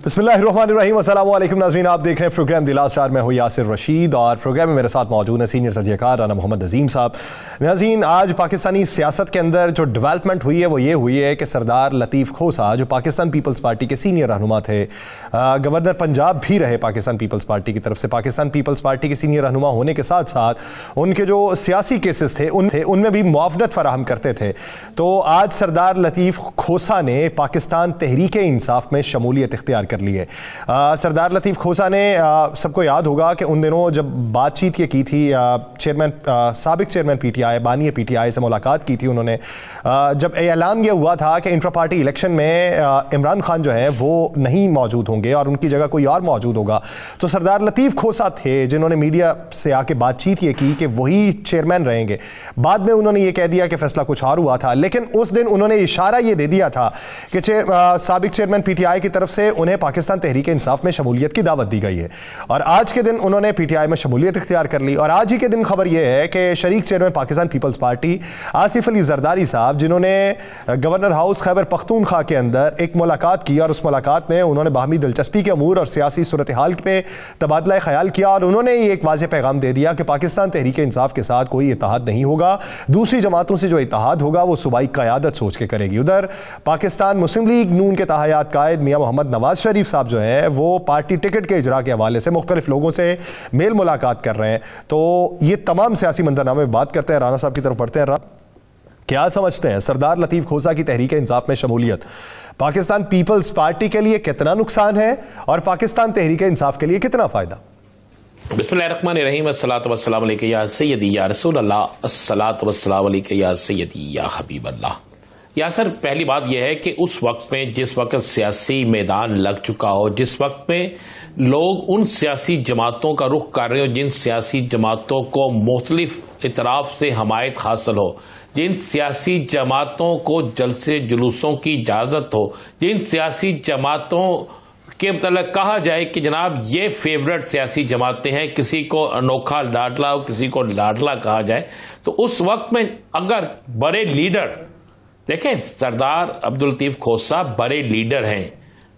बिस्मिल्लाहिर्रहमानिर्रहीम, अस्सलाम वालेकुम नाज़रीन, आप देख रहे हैं प्रोग्राम द लास्ट आवर में हूँ यासिर रशीद और प्रोग्राम में मेरे साथ मौजूद है सीनियर तजज़ियाकार राना मोहम्मद अजीम साहब। नाज़रीन, आज पाकिस्तानी सियासत के अंदर जो डेवलपमेंट हुई है वो ये हुई है कि सरदार लतीफ़ खोसा जो पाकिस्तान पीपल्स पार्टी के सीनियर रहनुमा थे, गवर्नर पंजाब भी रहे पाकिस्तान पीपल्स पार्टी की तरफ से, पाकिस्तान पीपल्स पार्टी के सीनियर रहनुमा होने के साथ साथ उनके जो सियासी केसेस थे उनमें भी मुआवनत फराहम करते थे। तो आज सरदार लतीफ़ खोसा ने पाकिस्तान तहरीक इंसाफ में शमूलियत इख्तियार कर ली है। सरदार लतीफ़ खोसा ने सबको याद होगा कि उन दिनों जब बातचीत ये की थी, साबिक चेयरमैन पीटीआई बानी पीटीआई से मुलाकात की थी उन्होंने, जब ऐलान यह हुआ था कि इंट्रा पार्टी इलेक्शन में इमरान खान जो है वो नहीं मौजूद होंगे और उनकी जगह कोई और मौजूद होगा, तो सरदार लतीफ़ खोसा थे जिन्होंने मीडिया से आके बातचीत ये की कि वही चेयरमैन रहेंगे। बाद में उन्होंने ये कह दिया कि फैसला कुछ और हुआ था, लेकिन उस दिन उन्होंने इशारा ये दे दिया था कि साबिक चेयरमैन पीटीआई की तरफ से उन्हें पाकिस्तान तहरीक इंसाफ में शमूलियत की दावत दी गई है और आज के दिन उन्होंने पीटीआई में शमूलियत इख्तियार कर ली। और आज ही के दिन खबर यह है कि शरीक chairman Pakistan Peoples Party Asif Ali Zardari साहब, जिन्होंने गवर्नर हाउस खैबर पख्तूनख्वा के अंदर एक मुलाकात की और उस मुलाकात में उन्होंने बाहमी दिलचस्पी के अमूर और सियासी सूरत हाल पे तबादला ख्याल किया और उन्होंने ये एक वाज़ेह पैगाम दे दिया कि पाकिस्तान तहरीक इंसाफ के साथ कोई इत्तेहाद नहीं होगा, दूसरी जमातों से जो इत्तेहाद होगा वो सूबाई क़यादत सोच के करेगी। उधर पाकिस्तान मुस्लिम लीग नून के तहयात कायद मियाँ मोहम्मद नवाज शरीफ साहब जो है वो पार्टी टिकट के इजरा के हवाले से मुख्तलिफ लोगों से मेल मुलाकात कर रहे हैं। तो ये तमाम सियासी मंजरनामे में बात करते हैं, राना साहब की तरफ पढ़ते हैं। क्या समझते हैं सरदार लतीफ़ खोसा की तहरीक इंसाफ में शमूलियत पाकिस्तान पीपल्स पार्टी के लिए कितना नुकसान है और पाकिस्तान तहरीक इंसाफ के लिए कितना फायदा? बिस्मिल्लाहिर्रहमानिर्रहीम, अस्सलातु वस्सलामु अलैका या सय्यदी या रसूल अल्लाह, अस्सलातु वस्सलामु अलैका या सय्यदी या हबीब अल्लाह। या सर, पहली बात यह है कि उस वक्त में जिस वक्त सियासी मैदान लग चुका हो, जिस वक्त में लोग उन सियासी जमातों का रुख कर रहे हो जिन सियासी जमातों को मुख्तलिफ इतराफ से हमायत हासिल हो, जिन सियासी जमातों को जलसे जुलूसों की इजाज़त हो, जिन सियासी जमातों के मतलब कहा जाए कि जनाब ये फेवरेट सियासी जमातें हैं, किसी को अनोखा लाडला हो, किसी को लाडला कहा जाए, तो उस वक्त में अगर बड़े लीडर देखें, सरदार अब्दुल लतीफ़ खोसा बड़े लीडर हैं,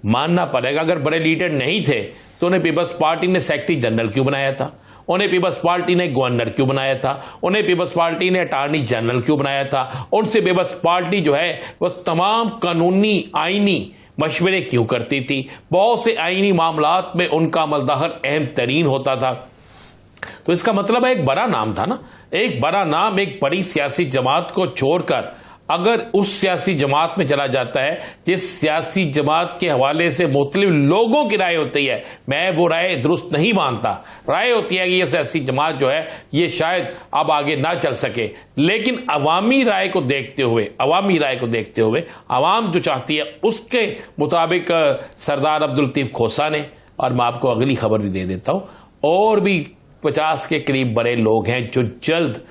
मानना पड़ेगा। अगर बड़े लीडर नहीं थे तो उन्हें पीपल्स पार्टी ने सेक्रेटरी जनरल क्यों बनाया था, उन्हें पीपल्स पार्टी ने गवर्नर क्यों बनाया था, उन्हें पीपल्स पार्टी ने अटॉर्नी जनरल क्यों बनाया था, उनसे पीपल्स पार्टी जो है वह तमाम कानूनी आईनी मशवरे क्यों करती थी, बहुत से आईनी मामलात में उनका अमलदार अहम तरीन होता था। तो इसका मतलब है एक बड़ा नाम था ना, एक बड़ा नाम एक बड़ी सियासी जमात को छोड़कर अगर उस सियासी जमात में चला जाता है जिस सियासी जमात के हवाले से मुख्तलिफ लोगों की राय होती है, मैं वो राय दुरुस्त नहीं मानता, राय होती है कि ये सियासी जमात जो है ये शायद अब आगे ना चल सके, लेकिन अवामी राय को देखते हुए अवाम जो चाहती है उसके मुताबिक सरदार अब्दुल लतीफ़ खोसा ने, और मैं आपको अगली खबर भी दे देता हूं, और भी 50 के करीब बड़े लोग हैं जो जल्द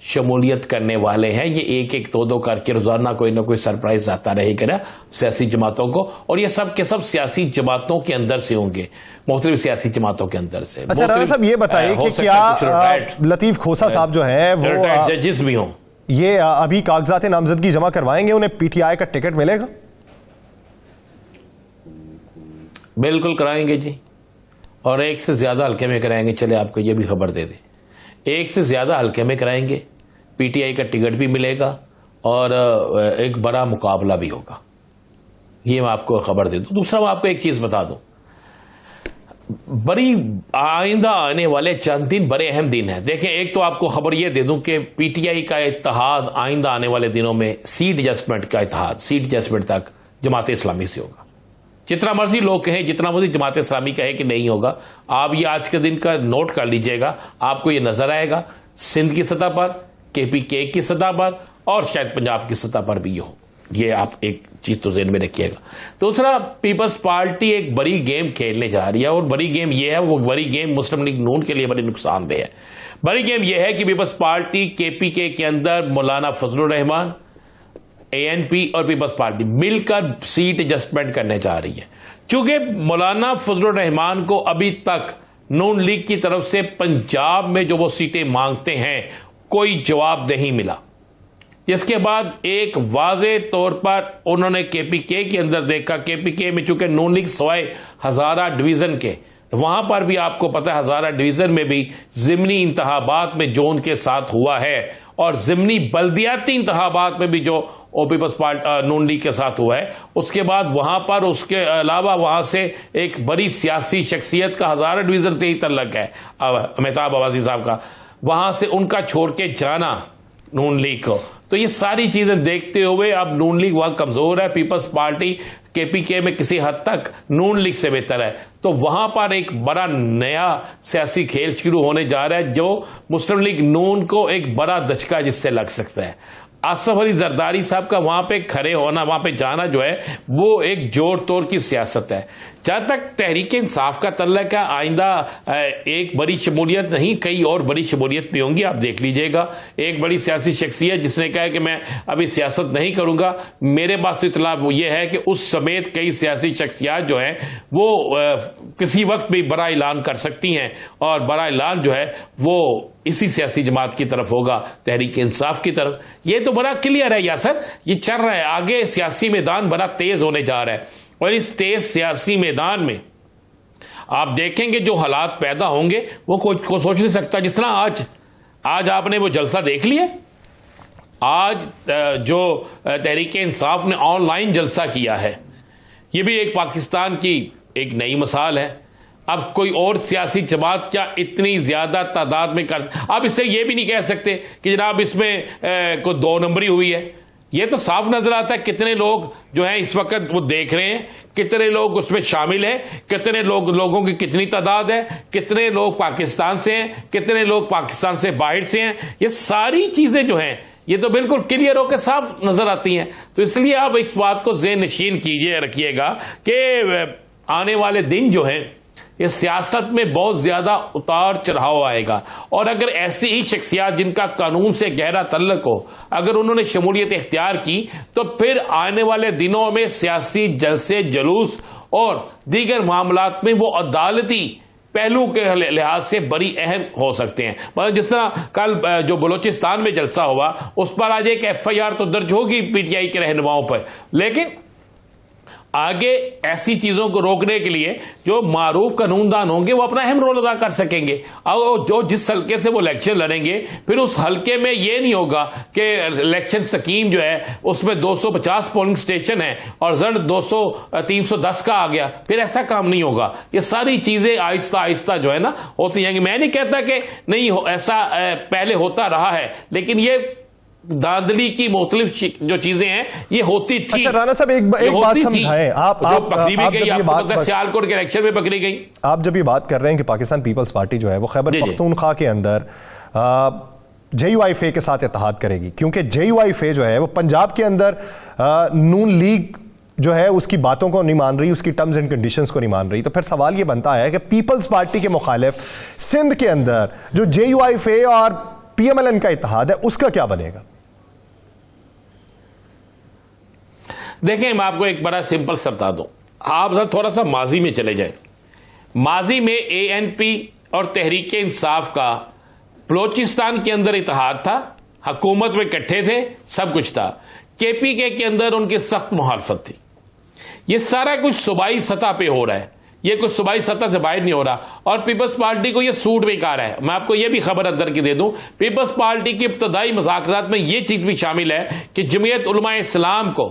शमूलियत करने वाले हैं। ये एक एक दो करके रोजाना कोई ना कोई सरप्राइज आता रहेगा सियासी जमातों को, और ये सब के सब सियासी जमातों के अंदर से होंगे, मुख्तलिफ सियासी जमातों के अंदर से। अच्छा राना साहब, ये बताइए कि क्या लतीफ़ खोसा साहब जो है वो जजेस भी हों, ये अभी कागजात नामजदगी जमा करवाएंगे, उन्हें पीटीआई का टिकट मिलेगा? बिल्कुल कराएंगे जी, और एक से ज्यादा हल्के में कराएंगे। चले आपको ये भी खबर दे दें, एक से ज्यादा हल्के में कराएंगे, पीटीआई का टिकट भी मिलेगा और एक बड़ा मुकाबला भी होगा, ये मैं आपको खबर दे दूं। दूसरा मैं आपको एक चीज बता दूं, बड़ी आइंदा आने वाले चंद दिन बड़े अहम दिन हैं। देखें, एक तो आपको खबर यह दे दूं कि पीटीआई का इत्तेहाद आइंदा आने वाले दिनों में सीट एडजस्टमेंट का इत्तेहाद, सीट एडजस्टमेंट तक जमात इस्लामी से होगा। जितना मर्जी लोग कहें, जितना मर्जी जमात इस्लामी कहे कि नहीं होगा, आप ये आज के दिन का नोट कर लीजिएगा, आपको ये नजर आएगा सिंध की सतह पर, केपीके की सतह पर और शायद पंजाब की सतह पर भी हो। ये आप एक चीज तो ज़हन में रखिएगा। दूसरा, पीपल्स पार्टी एक बड़ी गेम खेलने जा रही है, और बड़ी गेम यह है, वो बड़ी गेम मुस्लिम लीग नून के लिए बड़ी नुकसानदेह है। बड़ी गेम यह है कि पीपल्स पार्टी केपीके के अंदर मौलाना फजलुर रहमान, एएनपी और पीपल्स पार्टी मिलकर सीट एडजस्टमेंट करने जा रही है। चूंकि मौलाना फजलुर रहमान को अभी तक नून लीग की तरफ से पंजाब में जो वो सीटें मांगते हैं कोई जवाब नहीं मिला, जिसके बाद एक वाजे तौर पर उन्होंने केपीके के अंदर देखा, केपीके में चूंकि नून लीग सवाए हजारा डिवीजन के, वहां पर भी आपको पता है हजारा डिवीजन में भी जिमनी इंतखाबात में जो उनके साथ हुआ है और जिमनी बल्दियाती इंतखाबात में भी जो पीपल्स पार्टी नून लीग के साथ हुआ है, उसके बाद वहां पर उसके अलावा वहां से एक बड़ी सियासी शख्सियत का हजारा डिवीजन से ही तल्लक है, मेहताब अब्बासी साहब का, वहां से उनका छोड़ के जाना नून लीग को। तो ये सारी चीजें देखते हुए अब नून लीग वहां कमजोर है, पीपल्स पार्टी केपीके में किसी हद तक नून लीग से बेहतर है, तो वहां पर एक बड़ा नया सियासी खेल शुरू होने जा रहा है जो मुस्लिम लीग नून को एक बड़ा दचका जिससे लग सकता है। आसफ अली जरदारी साहब का वहां पे खड़े होना, वहां पे जाना जो है वो एक जोड़ तोड़ की सियासत है। जहां तक तहरीक इंसाफ का तल्लक है, आइंदा एक बड़ी शमूलियत नहीं, कई और बड़ी शमूलियत भी होंगी, आप देख लीजिएगा। एक बड़ी सियासी शख्सियत जिसने कहा है कि मैं अभी सियासत नहीं करूंगा, मेरे पास इतला वो ये है कि उस समेत कई सियासी शख्सियात जो है वो किसी वक्त भी बड़ा ऐलान कर सकती हैं और बड़ा ऐलान जो है वो इसी सियासी जमात की तरफ होगा, तहरीक इंसाफ की तरफ। ये तो बड़ा क्लियर है यासर, ये चल रहा है आगे, सियासी मैदान बड़ा तेज होने जा रहा है और इस तेज सियासी मैदान में आप देखेंगे जो हालात पैदा होंगे वो को सोच नहीं सकता। जिस तरह आज आपने वो जलसा देख लिया, आज जो तहरीक इंसाफ ने ऑनलाइन जलसा किया है, ये भी एक पाकिस्तान की एक नई मिसाल है। अब कोई और सियासी जमात क्या इतनी ज्यादा तादाद में कर, अब इससे ये भी नहीं कह सकते कि जनाब इसमें कोई 2 नंबरी हुई है। ये तो साफ नजर आता है कितने लोग जो हैं इस वक्त वो देख रहे हैं, कितने लोग उसमें शामिल हैं, कितने लोगों की कितनी तादाद है, कितने लोग पाकिस्तान से हैं, कितने लोग पाकिस्तान से बाहर से हैं। ये सारी चीजें जो हैं ये तो बिल्कुल क्लियर होकर साफ नजर आती हैं। तो इसलिए आप इस बात को ज़हन नशीन कीजिए, रखिएगा कि आने वाले दिन जो हैं इस सियासत में बहुत ज्यादा उतार चढ़ाव आएगा और अगर ऐसी ही शख्सियात जिनका कानून से गहरा तल्लुक हो, अगर उन्होंने शमूलियत इख्तियार की, तो फिर आने वाले दिनों में सियासी जलसे जुलूस और दीगर मामलात में वो अदालती पहलू के लिहाज से बड़ी अहम हो सकते हैं। मतलब जिस तरह कल जो बलोचिस्तान में जलसा हुआ उस पर आज एक FIR तो दर्ज होगी PTI के रहनुमाओं पर, लेकिन आगे ऐसी चीजों को रोकने के लिए जो मारूफ कानूनदान होंगे वो अपना अहम रोल अदा कर सकेंगे। और जो जिस हल्के से वो इलेक्शन लड़ेंगे फिर उस हल्के में ये नहीं होगा कि इलेक्शन स्कीम जो है उसमें 250 पोलिंग स्टेशन है और जड़ 310 का आ गया, फिर ऐसा काम नहीं होगा। ये सारी चीजें आहिस्ता आहिस्ता जो है ना होती जाएंगी। मैं नहीं कहता कि नहीं ऐसा पहले होता रहा है, लेकिन ये दांधली की मुख्तलिफ जो चीजें हैं ये होती थी। अच्छा राना साहब एक बात समझाएं, आप पकड़ी भी गई, आपको पता है सियालकोट के इलेक्शन में पकड़ी गई। आप जब ये बात कर रहे हैं कि पाकिस्तान पीपल्स पार्टी जो है वो खैबर पख्तूनख्वा के अंदर JUIFA के साथ इत्तेहाद करेगी, क्योंकि JUIFA जो है वो पंजाब के अंदर नून लीग जो है उसकी बातों को नहीं मान रही, उसकी टर्म्स एंड कंडीशंस को नहीं मान रही। तो फिर सवाल ये बनता है कि पीपल्स पार्टी के मुखालिफ सिंध के अंदर जो JUIFA और PMLN का इत्तेहाद है उसका क्या बनेगा? देखें मैं आपको एक बड़ा सिंपल सा बता दूं, आप जरा थोड़ा सा माजी में चले जाए। माजी में ANP और तहरीक इंसाफ का बलोचिस्तान के अंदर इत्तेहाद था, हुकूमत में इकट्ठे थे, सब कुछ था। KPK के अंदर उनकी सख्त मुखालफत थी। ये सारा कुछ सूबाई सतह पे हो रहा है, ये कुछ सूबाई सतह से बाहर नहीं हो रहा और पीपल्स पार्टी को ये सूट भी कर रहा है। मैं आपको ये भी खबर अंदर की दे दूं, पीपल्स पार्टी की इब्तदाई मुज़ाकरात में ये चीज भी शामिल है कि जमीयत उलमा इस्लाम को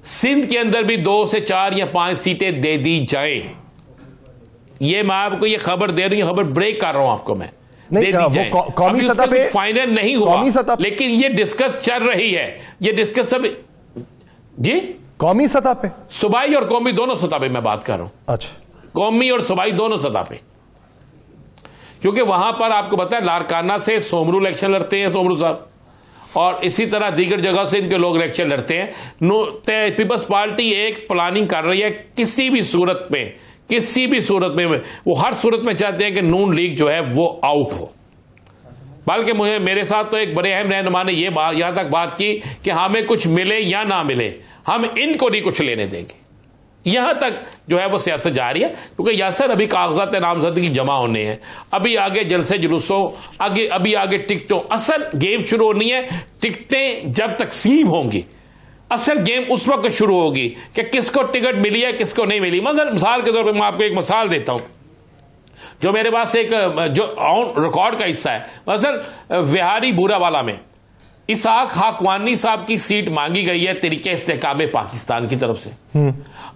सिंध के अंदर भी 2 से 4 या 5 सीटें दे दी जाए। ये मैं आपको ये खबर दे रही हूं, खबर ब्रेक कर रहा हूं आपको मैं। नहीं, वो कौमी सतह पे फाइनल नहीं हुआ, लेकिन ये डिस्कस चल रही है, ये डिस्कस सब जी कौमी सतह पे, सूबाई और कौमी दोनों सतह पे मैं बात कर रहा हूं। अच्छा, कौमी और सूबाई दोनों सतह पे, क्योंकि वहां पर आपको पता है लारकाना से सोमरू इलेक्शन लड़ते हैं सोमरू साहब, और इसी तरह दीगर जगह से इनके लोग इलेक्शन लड़ते हैं। पीपल्स पार्टी एक प्लानिंग कर रही है, किसी भी सूरत में वो हर सूरत में चाहते हैं कि नून लीग जो है वो आउट हो। बल्कि मेरे साथ तो एक बड़े अहम रहनुमा ने यहां तक बात की कि हमें कुछ मिले या ना मिले, हम इनको नहीं कुछ लेने देंगे। यहां तक जो है वो सियासत जा रही है, क्योंकि यासर अभी कागजात नामजदगी जमा होने हैं, अभी आगे जलसे जुलूसों, अभी आगे टिकटों, असल गेम शुरू होनी है। टिकटें जब तकसीम होंगी, असल गेम उस वक्त शुरू होगी कि किसको टिकट मिली है, किसको नहीं मिली। मिसाल के तौर पर मैं आपको एक मिसाल देता हूं, जो मेरे पास एक जो ऑन रिकॉर्ड का हिस्सा है। मसलन विहारी बूरावाला में इसाक हाकवानी साहब की सीट मांगी गई है तरीके इस्तेकाम पाकिस्तान की तरफ से,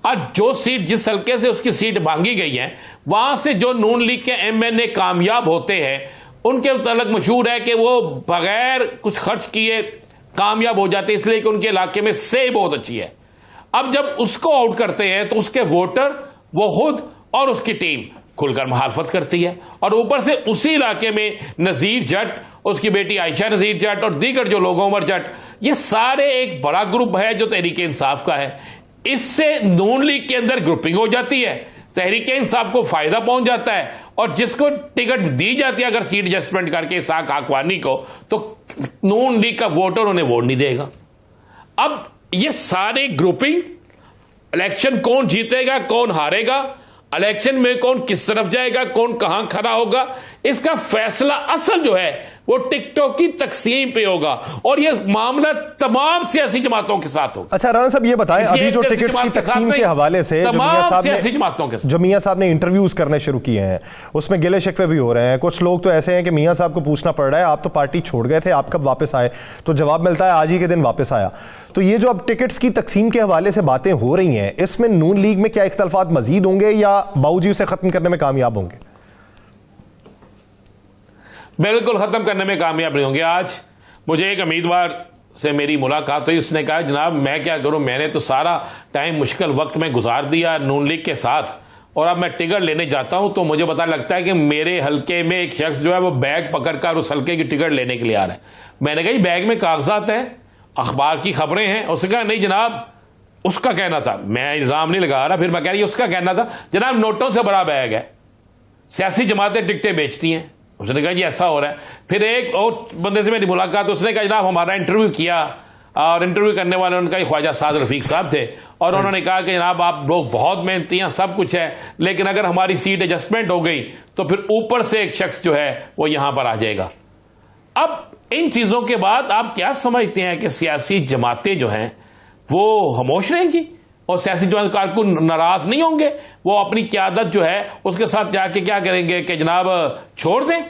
और जो सीट, जिस हल्के से उसकी सीट मांगी गई है, वहां से जो नून लीग के एमएनए कामयाब होते हैं, उनके मुतालिक मशहूर है कि वो बगैर कुछ खर्च किए कामयाब हो जाते, इसलिए कि उनके इलाके में सेह बहुत अच्छी है। अब जब उसको आउट करते हैं तो उसके वोटर, वो खुद और उसकी टीम खुलकर मुखालफत करती है, और ऊपर से उसी इलाके में नजीर जट, उसकी बेटी आयशा नजीर जट और दीगर जो लोग, उमर जट, ये सारे एक बड़ा ग्रुप है जो तहरीक इंसाफ का है। इससे नून लीग के अंदर ग्रुपिंग हो जाती है, तहरीक इंसाफ को फायदा पहुंच जाता है, और जिसको टिकट दी जाती है अगर सीट एडजस्टमेंट करके इसाक हाकवानी को, तो नून लीग का वोटर उन्हें वोट नहीं देगा। अब ये सारे ग्रुपिंग, इलेक्शन कौन जीतेगा कौन हारेगा, इलेक्शन में कौन किस तरफ जाएगा, कौन कहां खड़ा होगा, इसका फैसला असल जो है वो टिकटॉक की तकसीम पे होगा, और ये मामला तमाम सियासी जमातों के साथ होगा। अच्छा राना साहब, ये बताएं, अभी जो टिकट्स की तकसीम के हवाले से जो मियां साहब ने इंटरव्यूज करने शुरू किए हैं, उसमें गिले शिकवे भी हो रहे हैं। कुछ लोग तो ऐसे हैं कि मियां साहब को पूछना पड़ रहा है, आप तो पार्टी छोड़ गए थे, आप कब वापस आए? तो जवाब मिलता है आज ही के दिन वापस आया। तो ये जो अब टिकट्स की तकसीम के हवाले से बातें हो रही हैं, इसमें नून लीग में क्या इख्तलाफात मजीद होंगे या बावजूद से खत्म करने में कामयाब होंगे? बिल्कुल खत्म करने में कामयाब नहीं होंगे। आज मुझे एक उम्मीदवार से मेरी मुलाकात हुई, उसने कहा जनाब मैं क्या करूं, मैंने तो सारा टाइम मुश्किल वक्त में गुजार दिया नून लीग के साथ, और अब मैं टिकट लेने जाता हूं तो मुझे पता लगता है कि मेरे हल्के में एक शख्स जो है वो बैग पकड़कर उस हल्के की टिकट लेने के लिए आ रहा है। मैंने कहा बैग में कागजात है, अखबार की खबरें हैं। उसने कहा नहीं जनाब, उसका कहना था, मैं इल्जाम नहीं लगा रहा, फिर मैं कह रही उसका कहना था जनाब नोटों से बड़ा बैग है, सियासी जमातें टिकटें बेचती हैं। उसने कहा जी ऐसा हो रहा है। फिर एक और बंदे से मेरी मुलाकात, उसने कहा जनाब हमारा इंटरव्यू किया, और इंटरव्यू करने वाले उनका ख्वाजा साद रफीक साहब थे, और उन्होंने कहा कि जनाब आप लोग बहुत मेहनती हैं, सब कुछ है, लेकिन अगर हमारी सीट एडजस्टमेंट हो गई तो फिर ऊपर से एक शख्स जो है वो यहां पर आ जाएगा। अब इन चीजों के बाद आप क्या समझते हैं कि सियासी जमातें जो हैं वो खामोश रहेंगी और सियासी जमात कारकुन नाराज नहीं होंगे? वो अपनी क़यादत जो है उसके साथ जाके क्या करेंगे कि जनाब छोड़ दें,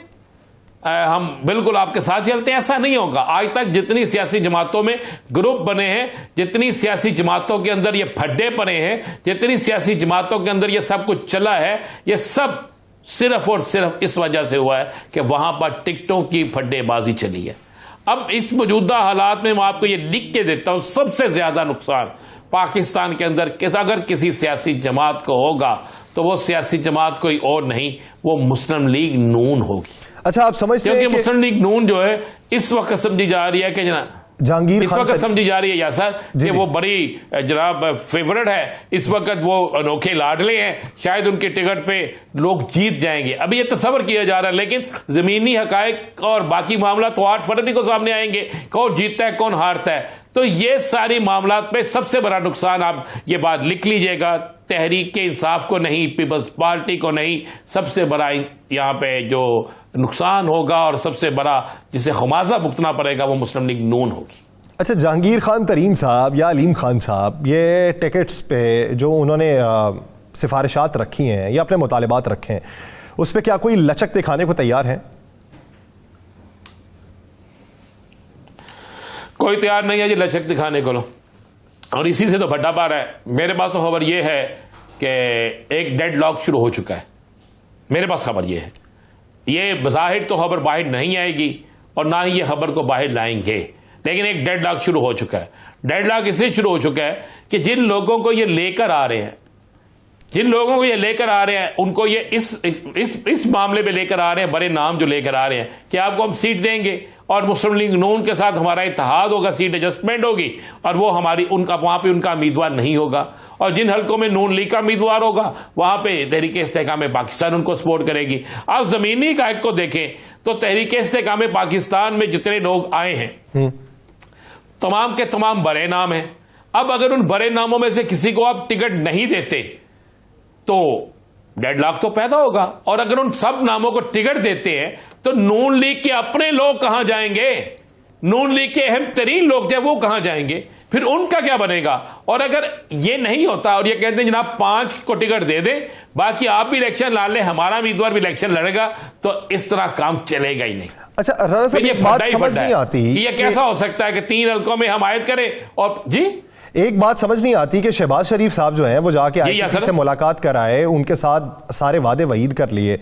हम बिल्कुल आपके साथ चलते हैं? ऐसा नहीं होगा। आज तक जितनी सियासी जमातों में ग्रुप बने हैं, जितनी सियासी जमातों के अंदर ये फड्डे पड़े हैं, जितनी सियासी जमातों के अंदर ये सब कुछ चला है, ये सब सिर्फ और सिर्फ इस वजह से हुआ है कि वहां पर टिकटों की फड्डेबाजी चली है। अब इस मौजूदा हालात में मैं आपको ये लिख के देता हूं, सबसे ज्यादा नुकसान पाकिस्तान के अंदर अगर किसी सियासी जमात को होगा तो वो सियासी जमात कोई और नहीं, वो मुस्लिम लीग नून होगी। अच्छा, आप समझते हैं क्योंकि मुस्लिम लीग नून जो है इस वक्त समझी जा रही है कि जहांगीर इस वक्त समझी जा रही है यासर कि वो बड़ी जनाब फेवरेट है, इस वक्त वो अनोखे लाडले हैं, शायद उनके टिकट पे लोग जीत जाएंगे। अभी ये तस्वर किया जा रहा है, लेकिन जमीनी हकायक और बाकी मामला तो 8 फरवरी को सामने आएंगे, कौन जीतता है कौन हारता है। तो ये सारी मामला पे सबसे बड़ा नुकसान, आप ये बात लिख लीजिएगा, तहरीक इंसाफ को नहीं, पीपल्स पार्टी को नहीं, सबसे बड़ा यहाँ पे जो नुकसान होगा और सबसे बड़ा जिसे खमाजा भुगतना पड़ेगा वो मुस्लिम लीग नून होगी। अच्छा, जहांगीर खान तरीन साहब या अलीम खान साहब, ये टिकट्स पे जो उन्होंने सिफारिशात रखी हैं या अपने मुतालिबात रखे हैं, उस पर क्या कोई लचक दिखाने को तैयार है? कोई तैयार नहीं है जी लचक दिखाने को, और इसी से तो फटा पा रहा है। मेरे पास तो खबर यह है कि एक डेड लॉक शुरू हो चुका है। मेरे पास खबर यह है, ये बज़ाहिर तो खबर बाहर नहीं आएगी और ना ही ये खबर को बाहर लाएंगे, लेकिन एक डेड लॉक शुरू हो चुका है। डेड लॉक इसलिए शुरू हो चुका है कि जिन लोगों को ये लेकर आ रहे हैं, उनको ये इस मामले में लेकर आ रहे हैं, बड़े नाम जो लेकर आ रहे हैं कि आपको हम सीट देंगे और मुस्लिम लीग नून के साथ हमारा इत्तेहाद होगा, सीट एडजस्टमेंट होगी, और वो वहां पे उनका उम्मीदवार नहीं होगा, और जिन हल्कों में नून लीग का उम्मीदवार होगा वहां पे तहरीक इस्तेहकाम पाकिस्तान उनको सपोर्ट करेगी। आप जमीनी हक़ाइक़ को देखें तो तहरीक इस्तेहकाम पाकिस्तान में जितने लोग आए हैं तमाम के तमाम बड़े नाम हैं। अब अगर उन बड़े नामों में से किसी को आप टिकट नहीं देते तो डेडलॉक तो पैदा होगा, और अगर उन सब नामों को टिकट देते हैं तो नून लीग के अपने लोग कहां जाएंगे? नून लीग के अहम तरीन लोग थे वो कहां जाएंगे? फिर उनका क्या बनेगा? और अगर ये नहीं होता और ये कहते हैं जनाब 5 को टिकट दे दें, बाकी आप भी इलेक्शन लड़ लें, हमारा उम्मीदवार भी इलेक्शन लड़ेगा, तो इस तरह काम चलेगा ही नहीं। अच्छा राणा साहब, एक बात समझ नहीं आती ये कैसा हो सकता है कि 3 हल्कों में हम आयत करें और जी एक बात समझ नहीं आती कि शहबाज शरीफ साहब जो हैं वो जाके आईपीपी से मुलाकात कराए, उनके साथ सारे वादे वईद कर लिए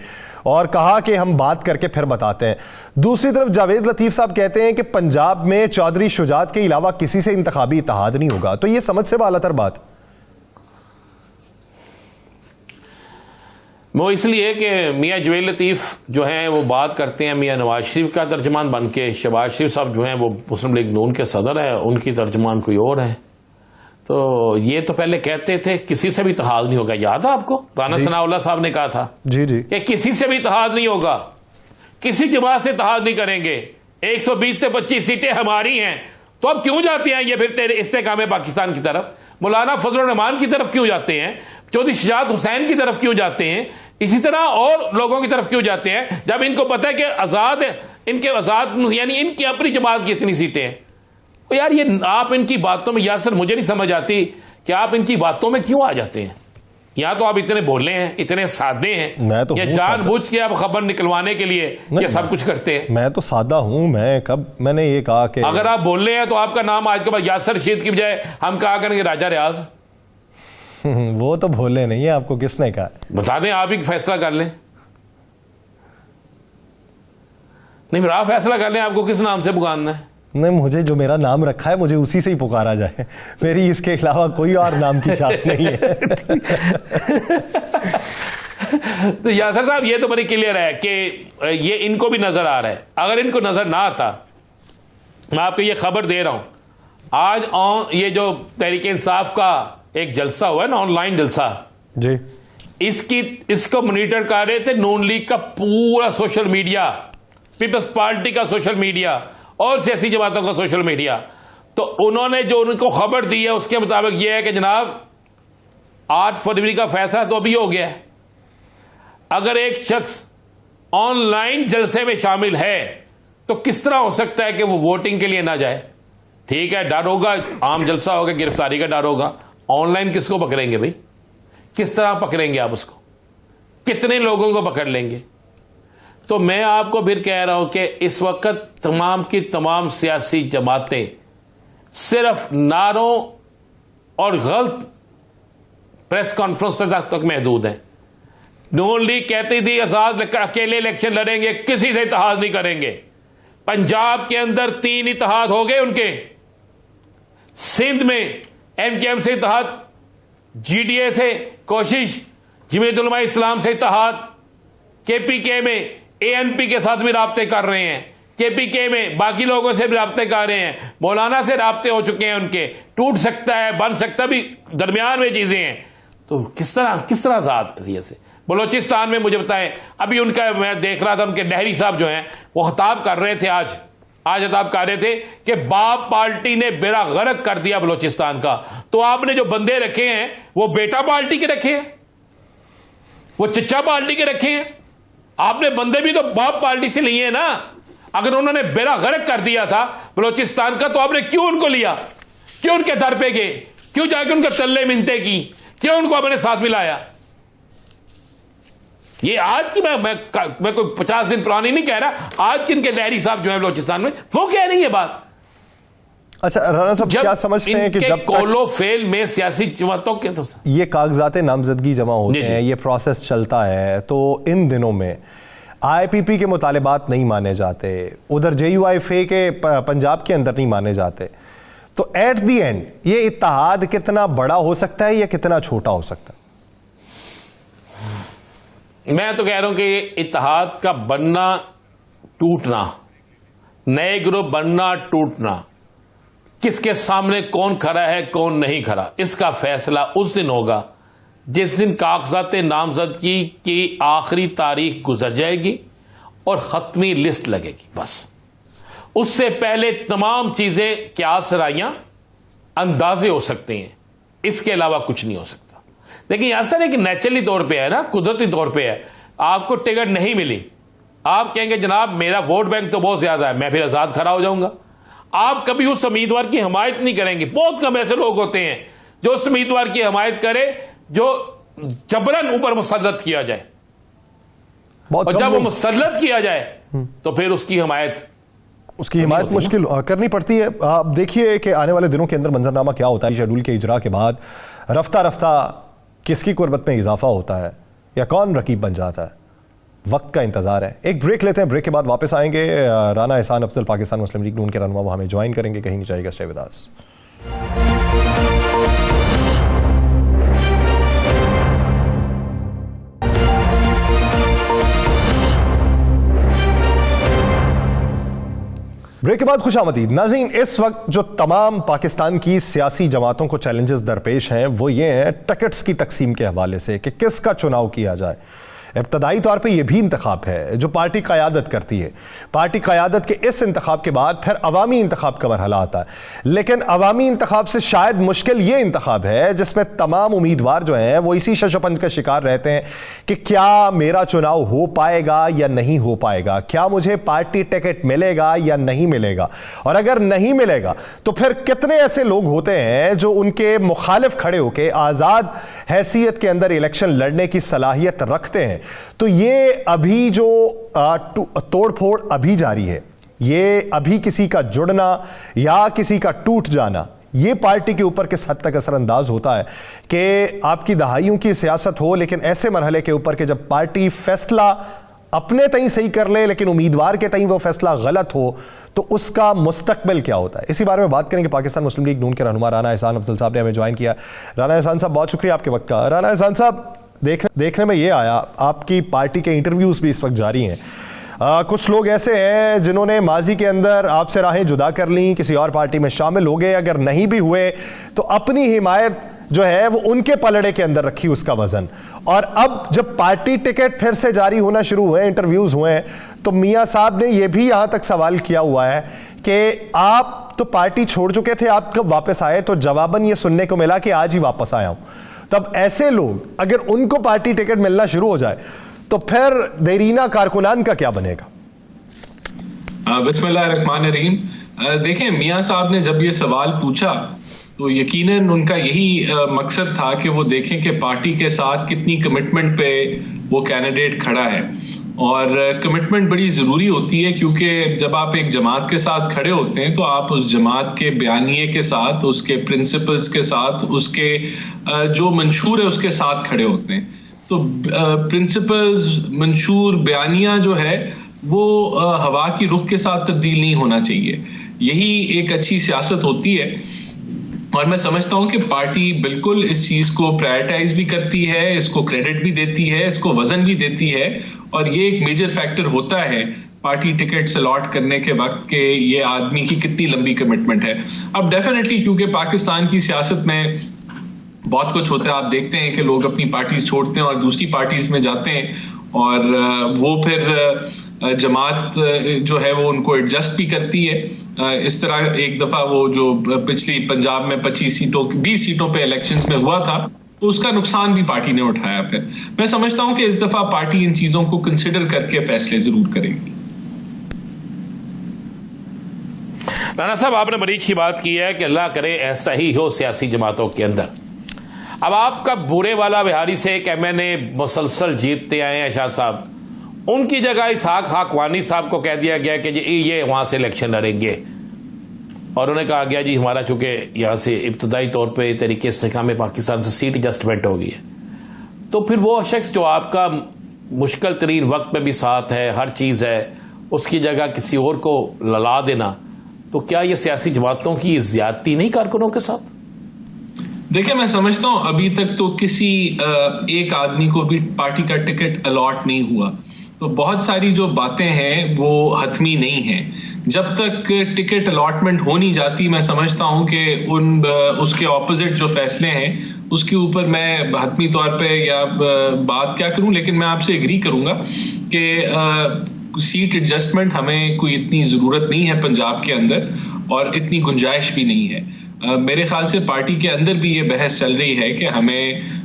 और कहा कि हम बात करके फिर बताते हैं। दूसरी तरफ जावेद लतीफ साहब कहते हैं कि पंजाब में चौधरी शुजात के अलावा किसी से इंतखाबी इत्तेहाद नहीं होगा। तो ये समझ से बालातर बात वो इसलिए कि मियाँ जवेद लतीफ जो हैं वो बात करते हैं मियाँ नवाज शरीफ का तर्जमान बन के, शहबाज शरीफ साहब जो हैं वो मुस्लिम लीग नून के सदर है, उनकी तर्जमान कोई और है। तो ये तो पहले कहते थे किसी से भी इत्तेहाद नहीं होगा, याद है आपको? राना सनाउल्लाह साहब ने कहा था जी जी कि किसी से भी इत्तेहाद नहीं होगा, किसी जमात से इत्तेहाद नहीं करेंगे, 120 से 25 सीटें हमारी हैं। तो अब क्यों जाते हैं ये फिर तेरे इस्तेकाम पाकिस्तान की तरफ? मौलाना फजलुर रहमान की तरफ क्यों जाते हैं? चौधरी शुजात हुसैन की तरफ क्यों जाते हैं? इसी तरह और लोगों की तरफ क्यों जाते हैं जब इनको पता है कि आजाद यानी इनकी अपनी जमात की इतनी सीटें हैं? तो यार ये आप इनकी बातों में, यासर मुझे नहीं समझ आती कि आप इनकी बातों में क्यों आ जाते हैं। या तो आप इतने भोले हैं, इतने सादे हैं, मैं तो या जानबूझ के आप खबर निकलवाने के लिए ये सब कुछ करते हैं। मैं तो सादा हूं। मैंने ये कहा कि अगर आप बोल रहे हैं तो आपका नाम आज के बाद यासर रशीद की बजाय हम कहा करेंगे राजा रियाज। वो तो भोले नहीं है, आपको किसने कहा? बता दें, आप ही फैसला कर लें। नहीं फिर आप फैसला कर लें आपको किस नाम से पुकारना है। नहीं, मुझे जो मेरा नाम रखा है मुझे उसी से ही पुकारा जाए, मेरी इसके अलावा कोई और नाम की शाख नहीं है। तो यासर साहब ये तो बड़ी क्लियर है कि ये इनको भी नजर आ रहा है। अगर इनको नजर ना आता, मैं आपको ये खबर दे रहा हूं, आज ये जो तहरीक इंसाफ का एक जलसा हुआ है ना, ऑनलाइन जलसा जी, इसको मॉनिटर कर रहे थे नून लीग का पूरा सोशल मीडिया, पीपल्स पार्टी का सोशल मीडिया और सियासी जमातों का सोशल मीडिया। तो उन्होंने जो उनको खबर दी है उसके मुताबिक यह है कि जनाब 8 फरवरी का फैसला तो अभी हो गया है। अगर एक शख्स ऑनलाइन जलसे में शामिल है तो किस तरह हो सकता है कि वो वोटिंग के लिए ना जाए? ठीक है, डर होगा, आम जलसा होगा, गिरफ्तारी का डर होगा। ऑनलाइन किसको पकड़ेंगे भाई? किस तरह पकड़ेंगे आप उसको? कितने लोगों को पकड़ लेंगे? तो मैं आपको फिर कह रहा हूं कि इस वक्त तमाम की तमाम सियासी जमातें सिर्फ नारों और गलत प्रेस कॉन्फ्रेंस तक महदूद हैं। नून लीग कहती थी आजाद अकेले इलेक्शन लड़ेंगे, किसी से इत्तेहाद नहीं करेंगे। पंजाब के अंदर 3 इत्तेहाद हो गए उनके। सिंध में एमकेएम से इत्तेहाद, जीडीए से कोशिश, जमीयत उलमा इस्लाम से इत्तेहाद, केपीके में एएनपी के साथ भी राब्ते कर रहे हैं, केपीके में बाकी लोगों से भी राब्ते कर रहे हैं, मौलाना से राब्ते हो चुके हैं उनके। टूट सकता है, बन सकता भी, दरमियान में चीजें हैं। तो किस तरह आजाद से बलोचिस्तान में मुझे बताएं, अभी उनका मैं देख रहा था, उनके नहरी साहब जो हैं वो खिताब कर रहे थे, आज खिताब कर रहे थे कि बाप पार्टी ने बेड़ा गर्क कर दिया बलोचिस्तान का। तो आपने जो बंदे रखे हैं वो बेटा पार्टी के रखे हैं, वो चच्चा पार्टी के रखे हैं। आपने बंदे भी तो बाप पार्टी से लिए हैं ना। अगर उन्होंने बेड़ा गर्क कर दिया था बलोचिस्तान का तो आपने क्यों उनको लिया? क्यों उनके दर पे गए? क्यों जाके उनके तल्ले मिन्नतें की? क्यों उनको अपने साथ मिलाया? ये आज की मैं कोई 50 दिन पुरानी नहीं कह रहा, आज की इनके नहरी साहब जो है बलोचिस्तान में वो कह रही है बात। अच्छा राणा साहब, क्या समझते हैं कि जब कोलो फेल में सियासी जमातों के तो ये कागजात नामजदगी जमा होते हैं, ये प्रोसेस चलता है, तो इन दिनों में आईपीपी के मुतालिबात नहीं माने जाते, उधर जेयूआईफे के पंजाब के अंदर नहीं माने जाते, तो एट दी एंड ये इत्तेहाद कितना बड़ा हो सकता है या कितना छोटा हो सकता है? मैं तो कह रहा हूं कि इत्तेहाद का बनना टूटना, नए ग्रुप बनना टूटना, किसके सामने कौन खड़ा है कौन नहीं खड़ा, इसका फैसला उस दिन होगा जिस दिन कागजात नामजदगी की आखिरी तारीख गुजर जाएगी और खत्मी लिस्ट लगेगी। बस उससे पहले तमाम चीजें क्या सराइयां अंदाजे हो सकते हैं, इसके अलावा कुछ नहीं हो सकता। लेकिन यासर एक नेचुरली तौर पे है ना, कुदरती तौर पे है, आपको टिकट नहीं मिली, आप कहेंगे जनाब मेरा वोट बैंक तो बहुत ज्यादा है, मैं फिर आजाद खड़ा हो जाऊंगा। आप कभी उस उम्मीदवार की हमायत नहीं करेंगे। बहुत कम ऐसे लोग होते हैं जो उस उम्मीदवार की हमायत करे जो जबरन ऊपर मुसल्लत किया जाए, और जब वो मुसल्लत किया जाए तो फिर उसकी हिमायत मुश्किल करनी पड़ती है। आप देखिए कि आने वाले दिनों के अंदर मंजरनामा क्या होता है। शेड्यूल के इजरा के बाद रफ्ता रफ्ता किसकी कुर्बत में इजाफा होता है या कौन रकीब बन जाता है, वक्त का इंतजार है। एक ब्रेक लेते हैं, ब्रेक के बाद वापस आएंगे। राना एहसान अफजल पाकिस्तान मुस्लिम लीग नून के रहनुमा वो हमें ज्वाइन करेंगे, कहीं नहीं जाएगा, स्टे विद अस। ब्रेक के बाद खुशामदीद नाज़रीन। इस वक्त जो तमाम पाकिस्तान की सियासी जमातों को चैलेंजेस दरपेश हैं वो ये हैं टिकट्स की तकसीम के हवाले से कि किसका चुनाव किया जाए। इब्तदाई तौर पे ये भी इंतखाब है जो पार्टी क़यादत करती है। पार्टी क़यादत के इस इंतखाब के बाद फिर अवामी इंतखाब का मरहला आता है, लेकिन अवामी इंतखाब से शायद मुश्किल ये इंतखाब है जिसमें तमाम उम्मीदवार जो हैं वो इसी शशपंज का शिकार रहते हैं कि क्या मेरा चुनाव हो पाएगा या नहीं हो पाएगा, क्या मुझे पार्टी टिकट मिलेगा या नहीं मिलेगा, और अगर नहीं मिलेगा तो फिर कितने ऐसे लोग होते हैं जो उनके मुखालिफ खड़े होकर आज़ाद हैसियत के अंदर इलेक्शन लड़ने की सलाहियत रखते हैं। तो ये अभी जो तोड़फोड़ अभी जारी है, ये अभी किसी का जुड़ना या किसी का टूट जाना, ये पार्टी के ऊपर किस हद तक असरअंदाज होता है कि आपकी दहाइयों की सियासत हो, लेकिन ऐसे मरहले के ऊपर कि जब पार्टी फैसला अपने तई सही कर ले लेकिन उम्मीदवार के तई वो फैसला गलत हो तो उसका मुस्तकबिल क्या होता है। इसी बारे में बात करेंगे। पाकिस्तान मुस्लिम लीग नून के रहनुमा राना एहसान अफजल साहब ने हमें ज्वाइन किया। राना एहसान साहब, बहुत शुक्रिया आपके वक्त का। राना एहसान साहब, देखने में ये आया, आपकी पार्टी के इंटरव्यूज भी इस वक्त जारी हैं, कुछ लोग ऐसे हैं जिन्होंने माजी के अंदर आपसे राहें जुदा कर ली, किसी और पार्टी में शामिल हो गए, अगर नहीं भी हुए तो अपनी हिमायत जो है वो उनके पलड़े के अंदर रखी उसका वजन। और अब जब पार्टी टिकट फिर से जारी होना शुरू हुए, इंटरव्यूज हुए, तो मियां साहब ने यह भी यहां तक सवाल किया हुआ है कि आप तो पार्टी छोड़ चुके थे, आप कब वापस आए, तो जवाबन ये सुनने को मिला कि आज ही वापस आया हूं। तब ऐसे लोग अगर उनको पार्टी टिकट मिलना शुरू हो जाए तो फिर देरीना कारकुनान का क्या बनेगा। बिस्मिल्लाहिर्रहमानिर्रहीम। देखें, मियां साहब ने जब ये सवाल पूछा तो यकीनन उनका यही मकसद था कि वो देखें कि पार्टी के साथ कितनी कमिटमेंट पे वो कैंडिडेट खड़ा है। और कमिटमेंट बड़ी ज़रूरी होती है क्योंकि जब आप एक जमात के साथ खड़े होते हैं तो आप उस जमात के बयानिए के साथ, उसके प्रिंसिपल्स के साथ, उसके जो मंशूर है उसके साथ खड़े होते हैं। तो प्रिंसिपल्स, मंशूर, बयानिया जो है वो हवा की रुख के साथ तब्दील नहीं होना चाहिए। यही एक अच्छी सियासत होती है और मैं समझता हूं कि पार्टी बिल्कुल इस चीज को प्रायोरिटाइज भी करती है, इसको क्रेडिट भी देती है, इसको वजन भी देती है, और ये एक मेजर फैक्टर होता है पार्टी टिकट अलॉट करने के वक्त के ये आदमी की कितनी लंबी कमिटमेंट है। अब डेफिनेटली क्योंकि पाकिस्तान की सियासत में बहुत कुछ होता है, आप देखते हैं कि लोग अपनी पार्टीज छोड़ते हैं और दूसरी पार्टीज में जाते हैं और वो फिर जमात जो है वो उनको एडजस्ट भी करती है। इस तरह एक दफा वो जो पिछली पंजाब में 20 सीटों पे इलेक्शंस में हुआ था तो उसका नुकसान भी पार्टी ने उठाया। फिर मैं समझता हूं कि इस दफा पार्टी इन चीजों को कंसिडर करके फैसले जरूर करेगी। राना साहब, आपने बड़ी अच्छी बात की है कि अल्लाह करे ऐसा ही हो सियासी जमातों के अंदर। अब आपका बूढ़े वाला बिहारी से एक MNA मुसलसल जीतते आए हैं शाह साहब, उनकी जगह इसहाक हाकवानी साहब को कह दिया गया कि जी ये वहां से इलेक्शन लड़ेंगे, और उन्हें कहा गया जी हमारा चूंकि यहां से इब्तदाई तौर पे तरीके इस्तेकाम में पाकिस्तान से सीट एडजस्टमेंट हो गई है, तो फिर वो शख्स जो आपका मुश्किल तरीन वक्त में भी साथ है, हर चीज है, उसकी जगह किसी और को लला देना, तो क्या ये सियासी जमातों की ज्यादती नहीं कारकुनों के साथ? देखिए, मैं समझता हूं अभी तक तो किसी एक आदमी को भी पार्टी का टिकट अलॉट नहीं हुआ, तो बहुत सारी जो बातें हैं वो हतमी नहीं हैं। जब तक टिकट अलॉटमेंट हो नहीं जाती, मैं समझता हूं कि उसके ऑपोजिट जो फैसले हैं उसके ऊपर मैं हतमी तौर पे या बात क्या करूं, लेकिन मैं आपसे एग्री करूंगा कि सीट एडजस्टमेंट हमें कोई इतनी ज़रूरत नहीं है पंजाब के अंदर और इतनी गुंजाइश भी नहीं है। मेरे ख्याल से पार्टी के अंदर भी ये बहस चल रही है कि हमें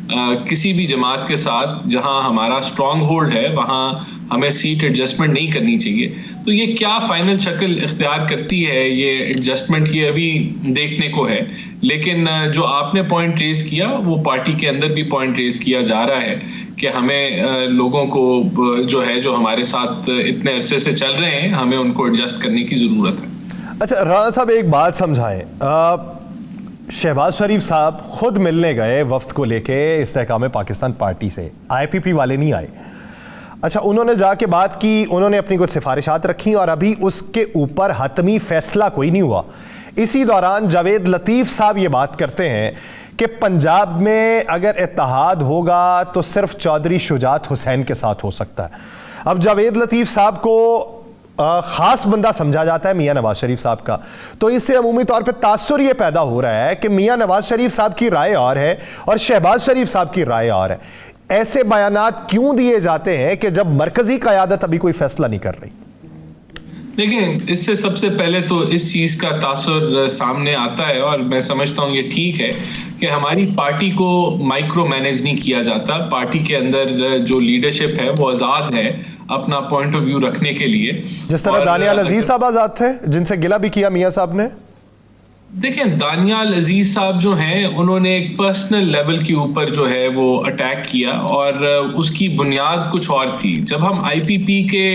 किसी भी जमात के साथ जहां हमारा स्ट्रॉन्ग होल्ड है वहां हमें सीट एडजस्टमेंट नहीं करनी चाहिए। तो ये क्या फाइनल शक्ल इख्तियार करती है ये एडजस्टमेंट, ये अभी देखने को है। लेकिन जो आपने पॉइंट रेज किया वो पार्टी के अंदर भी पॉइंट रेज किया जा रहा है कि हमें लोगों को जो हमारे साथ इतने अरसे से चल रहे हैं हमें उनको एडजस्ट करने की ज़रूरत है। अच्छा राना साहब, एक बात समझाएं, शहबाज शरीफ साहब खुद मिलने गए वफ्द को लेके इस्तेहकाम पाकिस्तान पार्टी से, IPP वाले नहीं आए। अच्छा, उन्होंने जाके बात की, उन्होंने अपनी कुछ सिफारिशात रखी और अभी उसके ऊपर हतमी फैसला कोई नहीं हुआ। इसी दौरान जावेद लतीफ़ साहब ये बात करते हैं कि पंजाब में अगर इत्तेहाद होगा तो सिर्फ चौधरी शुजात हुसैन के साथ हो सकता है। अब जावेद लतीफ़ साहब को ख़ास बंदा समझा जाता है मियां नवाज शरीफ साहब का, तो इससे अमूमी तौर पर तासुर ये पैदा हो रहा है कि मियां नवाज शरीफ साहब की राय और है और शहबाज शरीफ साहब की राय और है। ऐसे बयानात क्यों दिए जाते हैं कि जब मरकजी क़यादत अभी कोई फैसला नहीं कर रही? देखिए, इससे सबसे पहले तो इस चीज का तासुर सामने आता है और मैं समझता हूँ ये ठीक है कि हमारी पार्टी को माइक्रो मैनेज नहीं किया जाता। पार्टी के अंदर जो लीडरशिप है वो आज़ाद है अपना पॉइंट ऑफ व्यू रखने के लिए। जिस तरह दानियाल अजीज साहब आज़ाद थे, जिनसे गिला भी किया मियां साहब ने। देखिए, दानियाल अजीज साहब जो हैं उन्होंने एक पर्सनल लेवल के ऊपर जो है वो अटैक किया और उसकी बुनियाद कुछ और थी। जब हम IPP के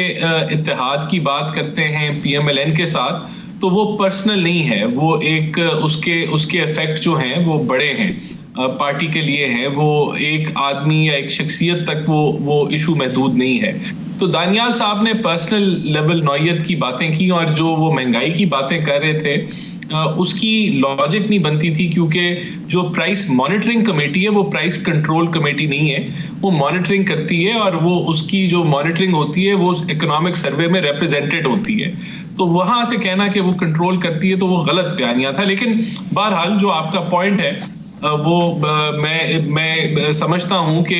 इत्तेहाद की बात करते हैं PMLN के साथ, तो वो पर्सनल नहीं है, वो एक उसके इफेक्ट जो हैं वो बड़े हैं, पार्टी के लिए है। वो एक आदमी या एक शख्सियत तक वो इशू महदूद नहीं है। तो दानियाल साहब ने पर्सनल लेवल नौयत की बातें की और जो वो महंगाई की बातें कर रहे थे उसकी लॉजिक नहीं बनती थी, क्योंकि जो प्राइस मॉनिटरिंग कमेटी है वो प्राइस कंट्रोल कमेटी नहीं है, वो मॉनिटरिंग करती है और वो उसकी जो मॉनिटरिंग होती है वो इकोनॉमिक सर्वे में रिप्रेजेंटेड होती है। तो वहां से कहना कि वो कंट्रोल करती है तो वो गलत बयानिया था। लेकिन बहरहाल जो आपका पॉइंट है वो मैं समझता हूं कि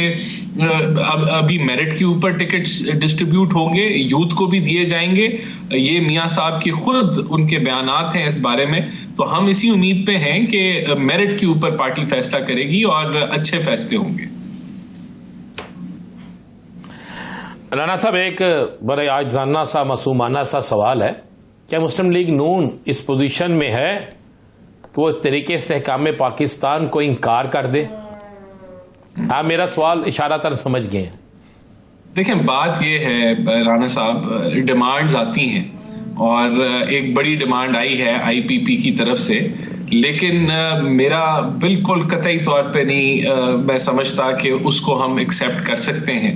अभी मेरिट के ऊपर टिकट्स डिस्ट्रीब्यूट होंगे, यूथ को भी दिए जाएंगे। ये मियां साहब की खुद उनके बयानात हैं इस बारे में। तो हम इसी उम्मीद पे हैं कि मेरिट के ऊपर पार्टी फैसला करेगी और अच्छे फैसले होंगे। राना साहब, एक बड़े आजाना सा मासूमाना सा सवाल है, क्या मुस्लिम लीग नून इस पोजीशन में है कि वो तरीके इस्तेहकाम पाकिस्तान को इनकार कर दे? आप मेरा सवाल इशारातन समझ गए हैं। देखिए, बात ये है राना साहब, डिमांड्स आती हैं और एक बड़ी डिमांड आई है IPP की तरफ से, लेकिन मेरा बिल्कुल कतई तौर पे नहीं मैं समझता कि उसको हम एक्सेप्ट कर सकते हैं